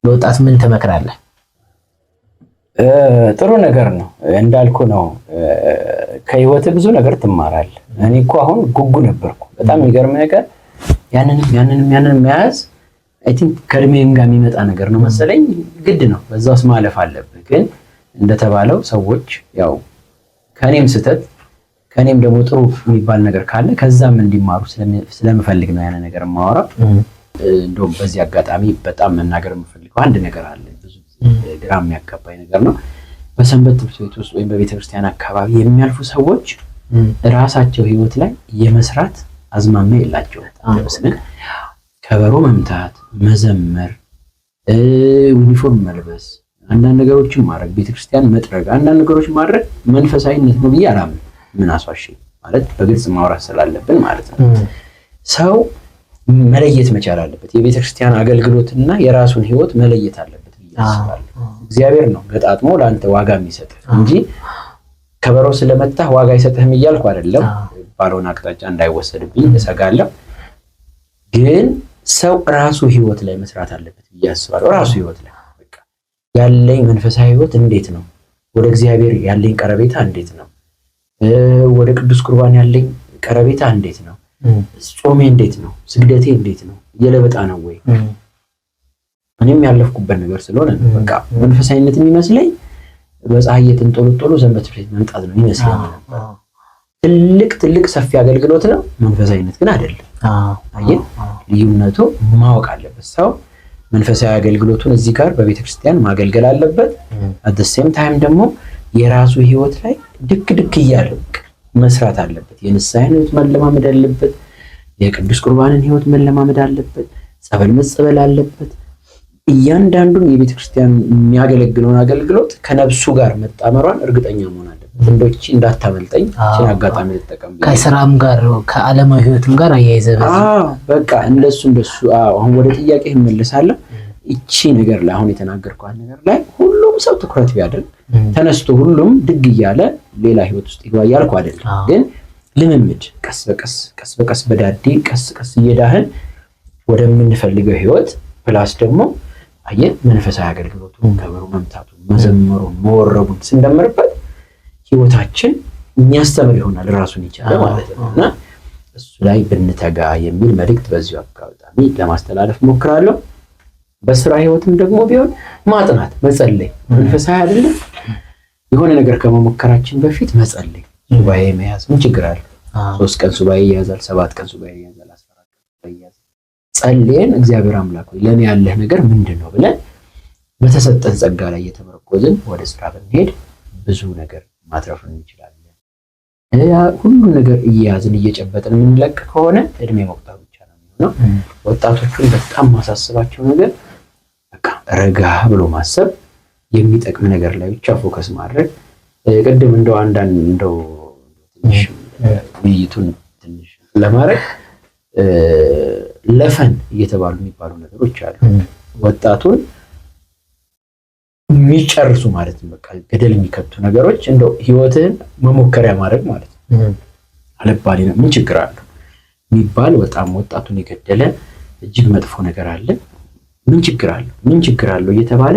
ለወጣት ምን ትመክራለህ? ጥሩ ነገር ነው እንዳልኩ ነው። ከህይወት ብዙ ነገር ትማራለህ። እኔ እኮ አሁን ጉጉ ነበርኩ። በጣም የሚገርም ነገር ያንንም መያዝ አይ ቲንክ ከእድሜም ጋር የሚመጣ ነገር ነው መሰለኝ። ግድ ነው በዛውስ ማለፍ አለብህ። ግን እንደተባለው ሰዎች ያው ከኔም ስተት ከኔም ደግሞ ጥሩ የሚባል ነገር ካለ ከዛም እንዲማሩ ስለምፈልግ ነው ያን ነገር ማወራው። እንደውም በዚህ አጋጣሚ በጣም መናገር የምፈልገው አንድ ነገር አለ። ብዙ ግራ የሚያጋባኝ ነገር ነው። በሰንበት ትምህርት ቤት ውስጥ ወይም በቤተክርስቲያን አካባቢ የሚያልፉ ሰዎች ራሳቸው ህይወት ላይ የመስራት አዝማሚያ የላቸውም። ከበሮ መምታት፣ መዘመር፣ ዩኒፎርም መልበስ፣ አንዳንድ ነገሮችን ማድረግ፣ ቤተክርስቲያን መጥረግ፣ አንዳንድ ነገሮች ማድረግ መንፈሳዊነት ነው ብዬ አላምንም። ምን አስዋሽ ማለት በግልጽ ማውራት ስላለብን ማለት ነው። ሰው መለየት መቻል አለበት። የቤተክርስቲያን አገልግሎትና የራሱን ህይወት መለየት አለበት ብዬ አስባለሁ። እግዚአብሔር ነው ገጣጥሞ ለአንተ ዋጋ የሚሰጥህ እንጂ ከበሮ ስለመታህ ዋጋ አይሰጥህም እያልኩ አይደለም። ባልሆነ አቅጣጫ እንዳይወሰድብኝ እሰጋለሁ። ግን ሰው ራሱ ህይወት ላይ መስራት አለበት ብዬ አስባለሁ። ራሱ ህይወት ላይ በቃ ያለኝ መንፈሳዊ ህይወት እንዴት ነው? ወደ እግዚአብሔር ያለኝ ቀረቤታ እንዴት ነው? ወደ ቅዱስ ቁርባን ያለኝ ቀረቤታ እንዴት ነው? ጾሜ እንዴት ነው? ስግደቴ እንዴት ነው? የለበጣ ነው ወይ? እኔም ያለፍኩበት ነገር ስለሆነ በቃ መንፈሳዊነት የሚመስለኝ በፀሐይ የተንጦለጦሉ ሰንበት ቤት መምጣት ነው ይመስለኝ ነበር። ትልቅ ሰፊ አገልግሎት ነው፣ መንፈሳዊነት ግን አይደለም። አየህ ልዩነቱ ማወቅ አለበት ሰው። መንፈሳዊ አገልግሎቱን እዚህ ጋር በቤተክርስቲያን ማገልገል አለበት። at the same time ደግሞ የራሱ ህይወት ላይ ድክ እያለ መስራት አለበት። የንስሐን ህይወት መለማመድ አለበት። የቅዱስ ቁርባንን ህይወት መለማመድ አለበት። ጸበል መጸበል አለበት። እያንዳንዱን የቤተክርስቲያን የሚያገለግለውን አገልግሎት ከነፍሱ ጋር መጣመሯን እርግጠኛ መሆን አለበት። እንደውቺ እንዳታመልጠኝ እቺን አጋጣሚ ልጠቀም። ከስራም ጋር ከዓለማዊ ህይወትም ጋር አያይዘህ በቃ እንደሱ አሁን ወደ ጥያቄ እመልሳለሁ። እቺ ነገር ላይ አሁን የተናገርኳት ነገር ላይ ሁሉም ሰው ትኩረት ቢያደርግ ተነስቶ ሁሉም ድግ እያለ ሌላ ህይወት ውስጥ ይገባ ያልኩ አይደለም። ግን ልምምድ ቀስ በቀስ በዳዴ ቀስ እየዳህን ወደምንፈልገው ህይወት ፕላስ ደግሞ አየህ መንፈሳዊ አገልግሎቱን ከበሮ መምታቱን መዘመሩን መወረቡን ስንደምርበት ህይወታችን የሚያስተምር ይሆናል ራሱን ይቻለ ማለት ነውና እሱ ላይ ብንተጋ የሚል መልእክት በዚሁ አጋጣሚ ለማስተላለፍ ሞክራለሁ። በስራ ህይወትም ደግሞ ቢሆን ማጥናት፣ መጸለይ መንፈሳዊ አይደለም። የሆነ ነገር ከመሞከራችን በፊት መጸለይ፣ ሱባኤ መያዝ ምን ችግር አለ? 3 ቀን ሱባኤ ይያዛል፣ 7 ቀን ሱባኤ ይያዛል፣ 14 ቀን ሱባኤ ይያዛል። ጸልየን እግዚአብሔር አምላክ ሆይ ለኔ ያለህ ነገር ምንድነው ብለን በተሰጠን ጸጋ ላይ የተመረኮዝን ወደ ስራ ብንሄድ ብዙ ነገር ማትረፍ እንችላለን። ሁሉ ነገር እያያዝን እየጨበጥን የምንለቅ ከሆነ እድሜ መቁጠር ብቻ ነው የሚሆነው። ወጣቶቹን በጣም ማሳስባቸው ነገር በቃ ረጋ ብሎ ማሰብ፣ የሚጠቅም ነገር ላይ ብቻ ፎከስ ማድረግ። ቅድም እንደው ትንሽ ውይይቱን ትንሽ ለማድረግ ለፈን እየተባሉ የሚባሉ ነገሮች አሉ። ወጣቱን የሚጨርሱ ማለት ነው። በቃ ገደል የሚከቱ ነገሮች እንደው ህይወትን መሞከሪያ ማድረግ ማለት ነው። አለባሌ ነው ምን ችግር አለው የሚባል በጣም ወጣቱን የገደለ እጅግ መጥፎ ነገር አለ። ምን ችግር አለው እየተባለ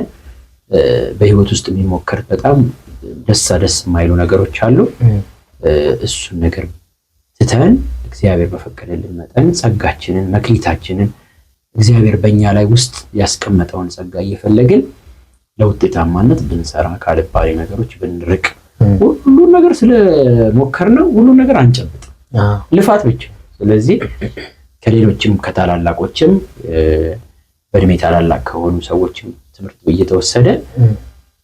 በህይወት ውስጥ የሚሞከር በጣም ደስ የማይሉ ነገሮች አሉ። እሱን ነገር ትተን እግዚአብሔር በፈቀደልን መጠን ጸጋችንን መክሊታችንን እግዚአብሔር በእኛ ላይ ውስጥ ያስቀመጠውን ጸጋ እየፈለግን ለውጤታማነት ብንሰራ ካልባሌ ነገሮች ብንርቅ ሁሉ ነገር ስለሞከርነው ሁሉ ነገር አንጨብጥ ልፋት ብቻ። ስለዚህ ከሌሎችም ከታላላቆችም በእድሜ ታላላቅ ከሆኑ ሰዎችም ትምህርት እየተወሰደ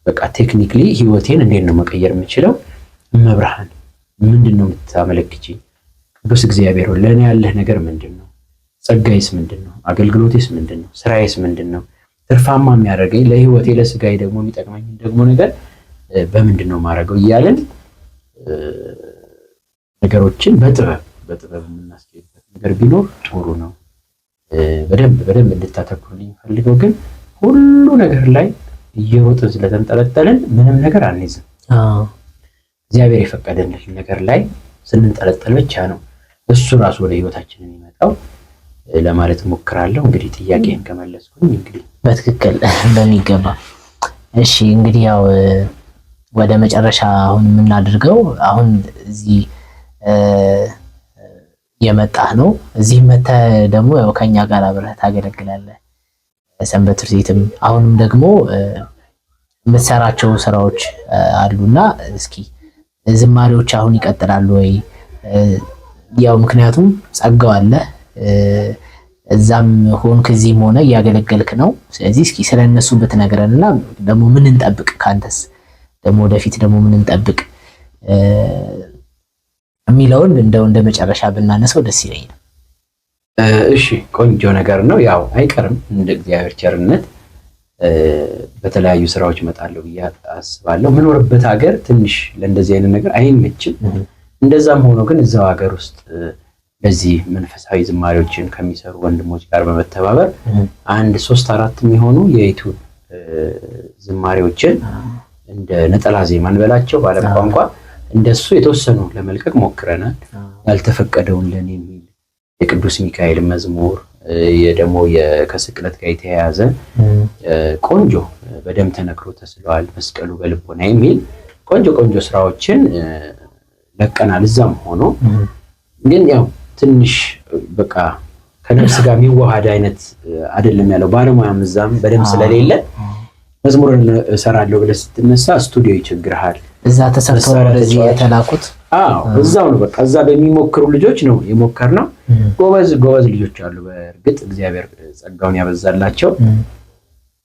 በቃ ቴክኒክሊ ህይወቴን እንዴት ነው መቀየር የምችለው? መብርሃን ምንድነው የምታመለክቺኝ? ቅዱስ እግዚአብሔር ለኔ ያለህ ነገር ምንድነው? ጸጋይስ ምንድነው? አገልግሎቴስ ምንድነው? ስራዬስ ምንድነው? ትርፋማ የሚያደርገኝ ለህይወቴ ለስጋዬ ደግሞ የሚጠቅመኝ ደግሞ ነገር በምንድነው ማድረገው እያለን ነገሮችን በጥበብ የምናስኬድበት ነገር ቢኖር ጥሩ ነው። በደንብ እንድታተኩሩልኝ ፈልገው ግን ሁሉ ነገር ላይ እየሮጥን ስለተንጠለጠልን ምንም ነገር አንይዝም። እግዚአብሔር የፈቀደልን ነገር ላይ ስንንጠለጠል ብቻ ነው እሱ ራሱ ወደ ህይወታችን የሚመጣው ለማለት ሞክራለሁ። እንግዲህ ጥያቄን ከመለስኩኝ እንግዲህ በትክክል በሚገባ እሺ። እንግዲህ ያው ወደ መጨረሻ አሁን የምናደርገው አሁን እዚህ የመጣህ ነው። እዚህ መተህ ደግሞ ያው ከኛ ጋር አብረህ ታገለግላለህ ሰንበት ትምህርት ቤትም አሁንም ደግሞ የምትሰራቸው ስራዎች አሉና እስኪ ዝማሬዎች አሁን ይቀጥላሉ ወይ? ያው ምክንያቱም ጸጋው አለ እዛም ሆንክ እዚህም ሆነ እያገለገልክ ነው። ስለዚህ እስኪ ስለነሱ ብትነግረንና ደግሞ ምን እንጠብቅ ካንተስ ደግሞ ወደፊት ደግሞ ምን እንጠብቅ የሚለውን እንደ መጨረሻ ብናነሳው ደስ ይለኛል። እሺ ቆንጆ ነገር ነው። ያው አይቀርም እንደ እግዚአብሔር ቸርነት በተለያዩ ስራዎች እመጣለሁ ብዬ አስባለሁ። ምኖርበት ሀገር ትንሽ ለእንደዚህ አይነት ነገር አይመችም። እንደዛም ሆኖ ግን እዛው ሀገር ውስጥ በዚህ መንፈሳዊ ዝማሬዎችን ከሚሰሩ ወንድሞች ጋር በመተባበር 1 3 4 የሚሆኑ የዩቲዩብ ዝማሬዎችን እንደ ነጠላ ዜማ እንበላቸው ባለም ቋንቋ እንደሱ የተወሰኑ ለመልቀቅ ሞክረናል። ያልተፈቀደውን ለኔ የሚል የቅዱስ ሚካኤል መዝሙር የደሞ ከስቅለት ጋር የተያያዘ ቆንጆ በደም ተነክሮ ተስሏል መስቀሉ በልቦና የሚል ቆንጆ ስራዎችን ለቀናል። እዛም ሆኖ ግን ያው ትንሽ በቃ ከነፍስ ጋር የሚዋሃድ አይነት አይደለም ያለው ባለሙያም እዛም በደም ስለሌለ መዝሙርን እሰራለሁ ብለህ ስትነሳ ስቱዲዮ ይቸግርሃል። እዛ ተሰርቶ ወደዚህ የተላኩት እዛው ነው በቃ እዛ በሚሞክሩ ልጆች ነው የሞከርነው። ጎበዝ ልጆች አሉ በእርግጥ እግዚአብሔር ጸጋውን ያበዛላቸው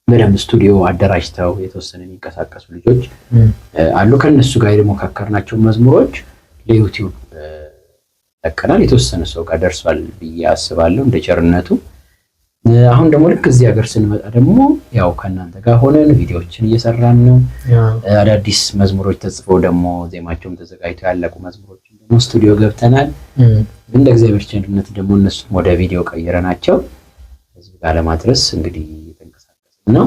በደንብ ስቱዲዮ አደራጅተው የተወሰነ የሚንቀሳቀሱ ልጆች አሉ። ከነሱ ጋር የሞከርናቸው መዝሙሮች ለዩቲዩብ ለቀናል። የተወሰነ ሰው ጋር ደርሷል ብዬ አስባለሁ እንደ ቸርነቱ። አሁን ደግሞ ልክ እዚህ ሀገር ስንመጣ ደግሞ ያው ከናንተ ጋር ሆነን ቪዲዮዎችን እየሰራን ነው። አዳዲስ መዝሙሮች ተጽፈው ደግሞ ዜማቸውም ተዘጋጅተው ያለቁ መዝሙሮችን ደግሞ ስቱዲዮ ገብተናል። እንደ እግዚአብሔር ቸርነት ደግሞ እነሱ ወደ ቪዲዮ ቀይረናቸው ህዝብ ጋር ለማድረስ እንግዲህ እየተንቀሳቀስን ነው።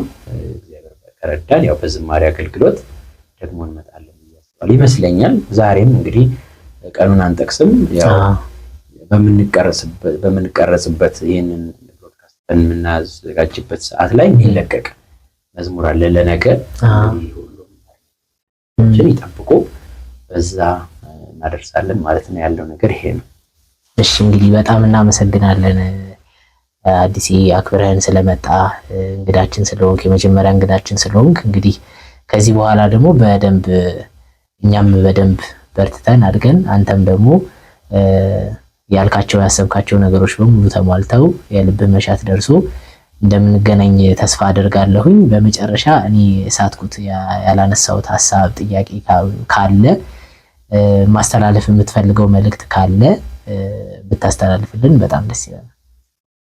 እግዚአብሔር ከረዳን ያው በዝማሬ አገልግሎት ደግሞ እንመጣለን ይመስለኛል። ዛሬም እንግዲህ ቀኑን አንጠቅስም። ያው በምንቀረጽበት ይሄንን የምናዘጋጅበት ሰዓት ላይ የሚለቀቅ መዝሙር አለ ለነገ ሁሉም ይጠብቁ በዛ እናደርሳለን ማለት ነው። ያለው ነገር ይሄ ነው። እሺ እንግዲህ በጣም እናመሰግናለን አዲስ አክብረን ስለመጣ እንግዳችን ስለሆንክ የመጀመሪያ እንግዳችን ስለሆንክ እንግዲህ ከዚህ በኋላ ደግሞ በደንብ እኛም በደንብ በርትተን አድርገን አንተም ደግሞ ያልካቸው ያሰብካቸው ነገሮች በሙሉ ተሟልተው የልብ መሻት ደርሶ እንደምንገናኝ ተስፋ አደርጋለሁኝ። በመጨረሻ እኔ ሳትኩት ያላነሳውት ሐሳብ ጥያቄ ካለ ማስተላለፍ የምትፈልገው መልእክት ካለ ብታስተላልፍልን በጣም ደስ ይላል።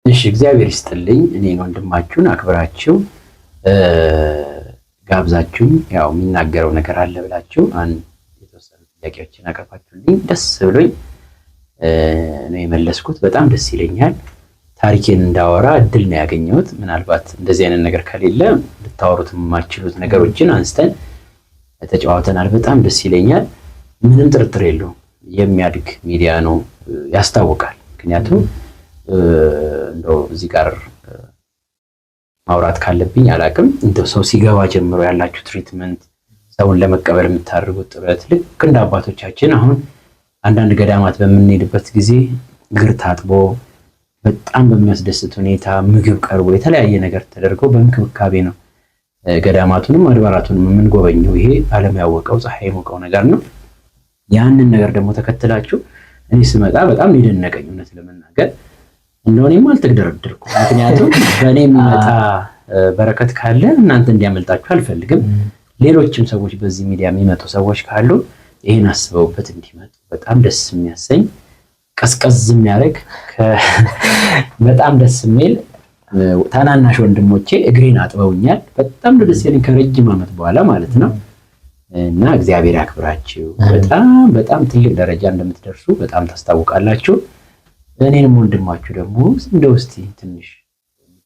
እሺ እግዚአብሔር ይስጥልኝ። እኔ ወንድማችሁን አክብራችሁ ጋብዛችሁኝ ያው የሚናገረው ነገር አለ ብላችሁ አንድ የተወሰኑ ጥያቄዎችን አቀርባችሁልኝ ደስ ብሎኝ ነው የመለስኩት። በጣም ደስ ይለኛል። ታሪኬን እንዳወራ እድል ነው ያገኘሁት። ምናልባት እንደዚህ አይነት ነገር ከሌለ ልታወሩት የማትችሉት ነገሮችን አንስተን ተጨዋውተናል። በጣም ደስ ይለኛል። ምንም ጥርጥር የለውም የሚያድግ ሚዲያ ነው ያስታውቃል። ምክንያቱም እንደው እዚህ ጋር ማውራት ካለብኝ አላቅም እንደው ሰው ሲገባ ጀምሮ ያላችሁ ትሪትመንት ሰውን ለመቀበል የምታደርጉት ጥረት ልክ እንደ አባቶቻችን አሁን አንዳንድ ገዳማት በምንሄድበት ጊዜ እግር ታጥቦ በጣም በሚያስደስት ሁኔታ ምግብ ቀርቦ የተለያየ ነገር ተደርጎ በእንክብካቤ ነው ገዳማቱንም አድባራቱንም የምንጎበኘው። ይሄ ዓለም ያወቀው ፀሐይ የሞቀው ነገር ነው። ያንን ነገር ደግሞ ተከትላችሁ እኔ ስመጣ በጣም የደነቀኝ እውነት ለመናገር እንደሆነም አልተደረደርኩም። ምክንያቱም በእኔ የሚመጣ በረከት ካለ እናንተ እንዲያመልጣችሁ አልፈልግም። ሌሎችም ሰዎች በዚህ ሚዲያ የሚመጡ ሰዎች ካሉ ይሄን አስበውበት እንዲመጡ በጣም ደስ የሚያሰኝ ቀዝቀዝ የሚያደርግ በጣም ደስ የሚል ታናናሽ ወንድሞቼ እግሬን አጥበውኛል። በጣም ደስ ያለኝ ከረጅም ዓመት በኋላ ማለት ነው። እና እግዚአብሔር ያክብራችሁ። በጣም ትልቅ ደረጃ እንደምትደርሱ በጣም ታስታውቃላችሁ። እኔንም ወንድማችሁ ደግሞ እንደው እስቲ ትንሽ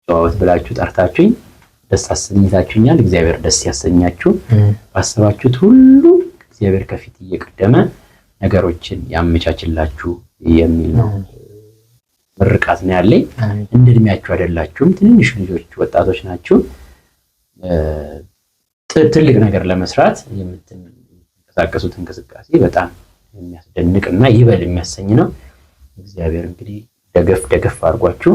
ጨዋወት ብላችሁ ጠርታችሁኝ ደስ አሰኝታችሁኛል። እግዚአብሔር ደስ ያሰኛችሁ። ባሰባችሁት ሁሉ እግዚአብሔር ከፊት እየቀደመ ነገሮችን ያመቻችላችሁ የሚል ነው ምርቃት ነው ያለኝ። እንደ እድሜያችሁ አይደላችሁም፣ ትንሽ ልጆች ወጣቶች ናችሁ። ትልቅ ነገር ለመስራት የምትንቀሳቀሱት እንቅስቃሴ በጣም የሚያስደንቅና ይበል የሚያሰኝ ነው። እግዚአብሔር እንግዲህ ደገፍ አድርጓችሁ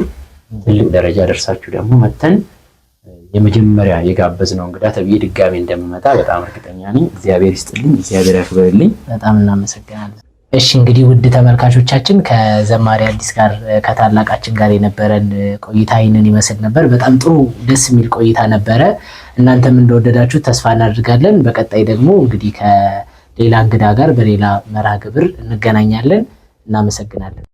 ትልቅ ደረጃ ደርሳችሁ ደግሞ መተን የመጀመሪያ የጋበዝነው እንግዳ ተብዬ ድጋሜ እንደምመጣ በጣም እርግጠኛ ነኝ። እግዚአብሔር ይስጥልኝ፣ እግዚአብሔር ያክብርልኝ። በጣም እናመሰግናለን። እሺ እንግዲህ ውድ ተመልካቾቻችን ከዘማሪ አዲስ ጋር ከታላቃችን ጋር የነበረን ቆይታ ይህንን ይመስል ነበር። በጣም ጥሩ ደስ የሚል ቆይታ ነበረ። እናንተም እንደወደዳችሁ ተስፋ እናደርጋለን። በቀጣይ ደግሞ እንግዲህ ከሌላ እንግዳ ጋር በሌላ መርሃ ግብር እንገናኛለን። እናመሰግናለን።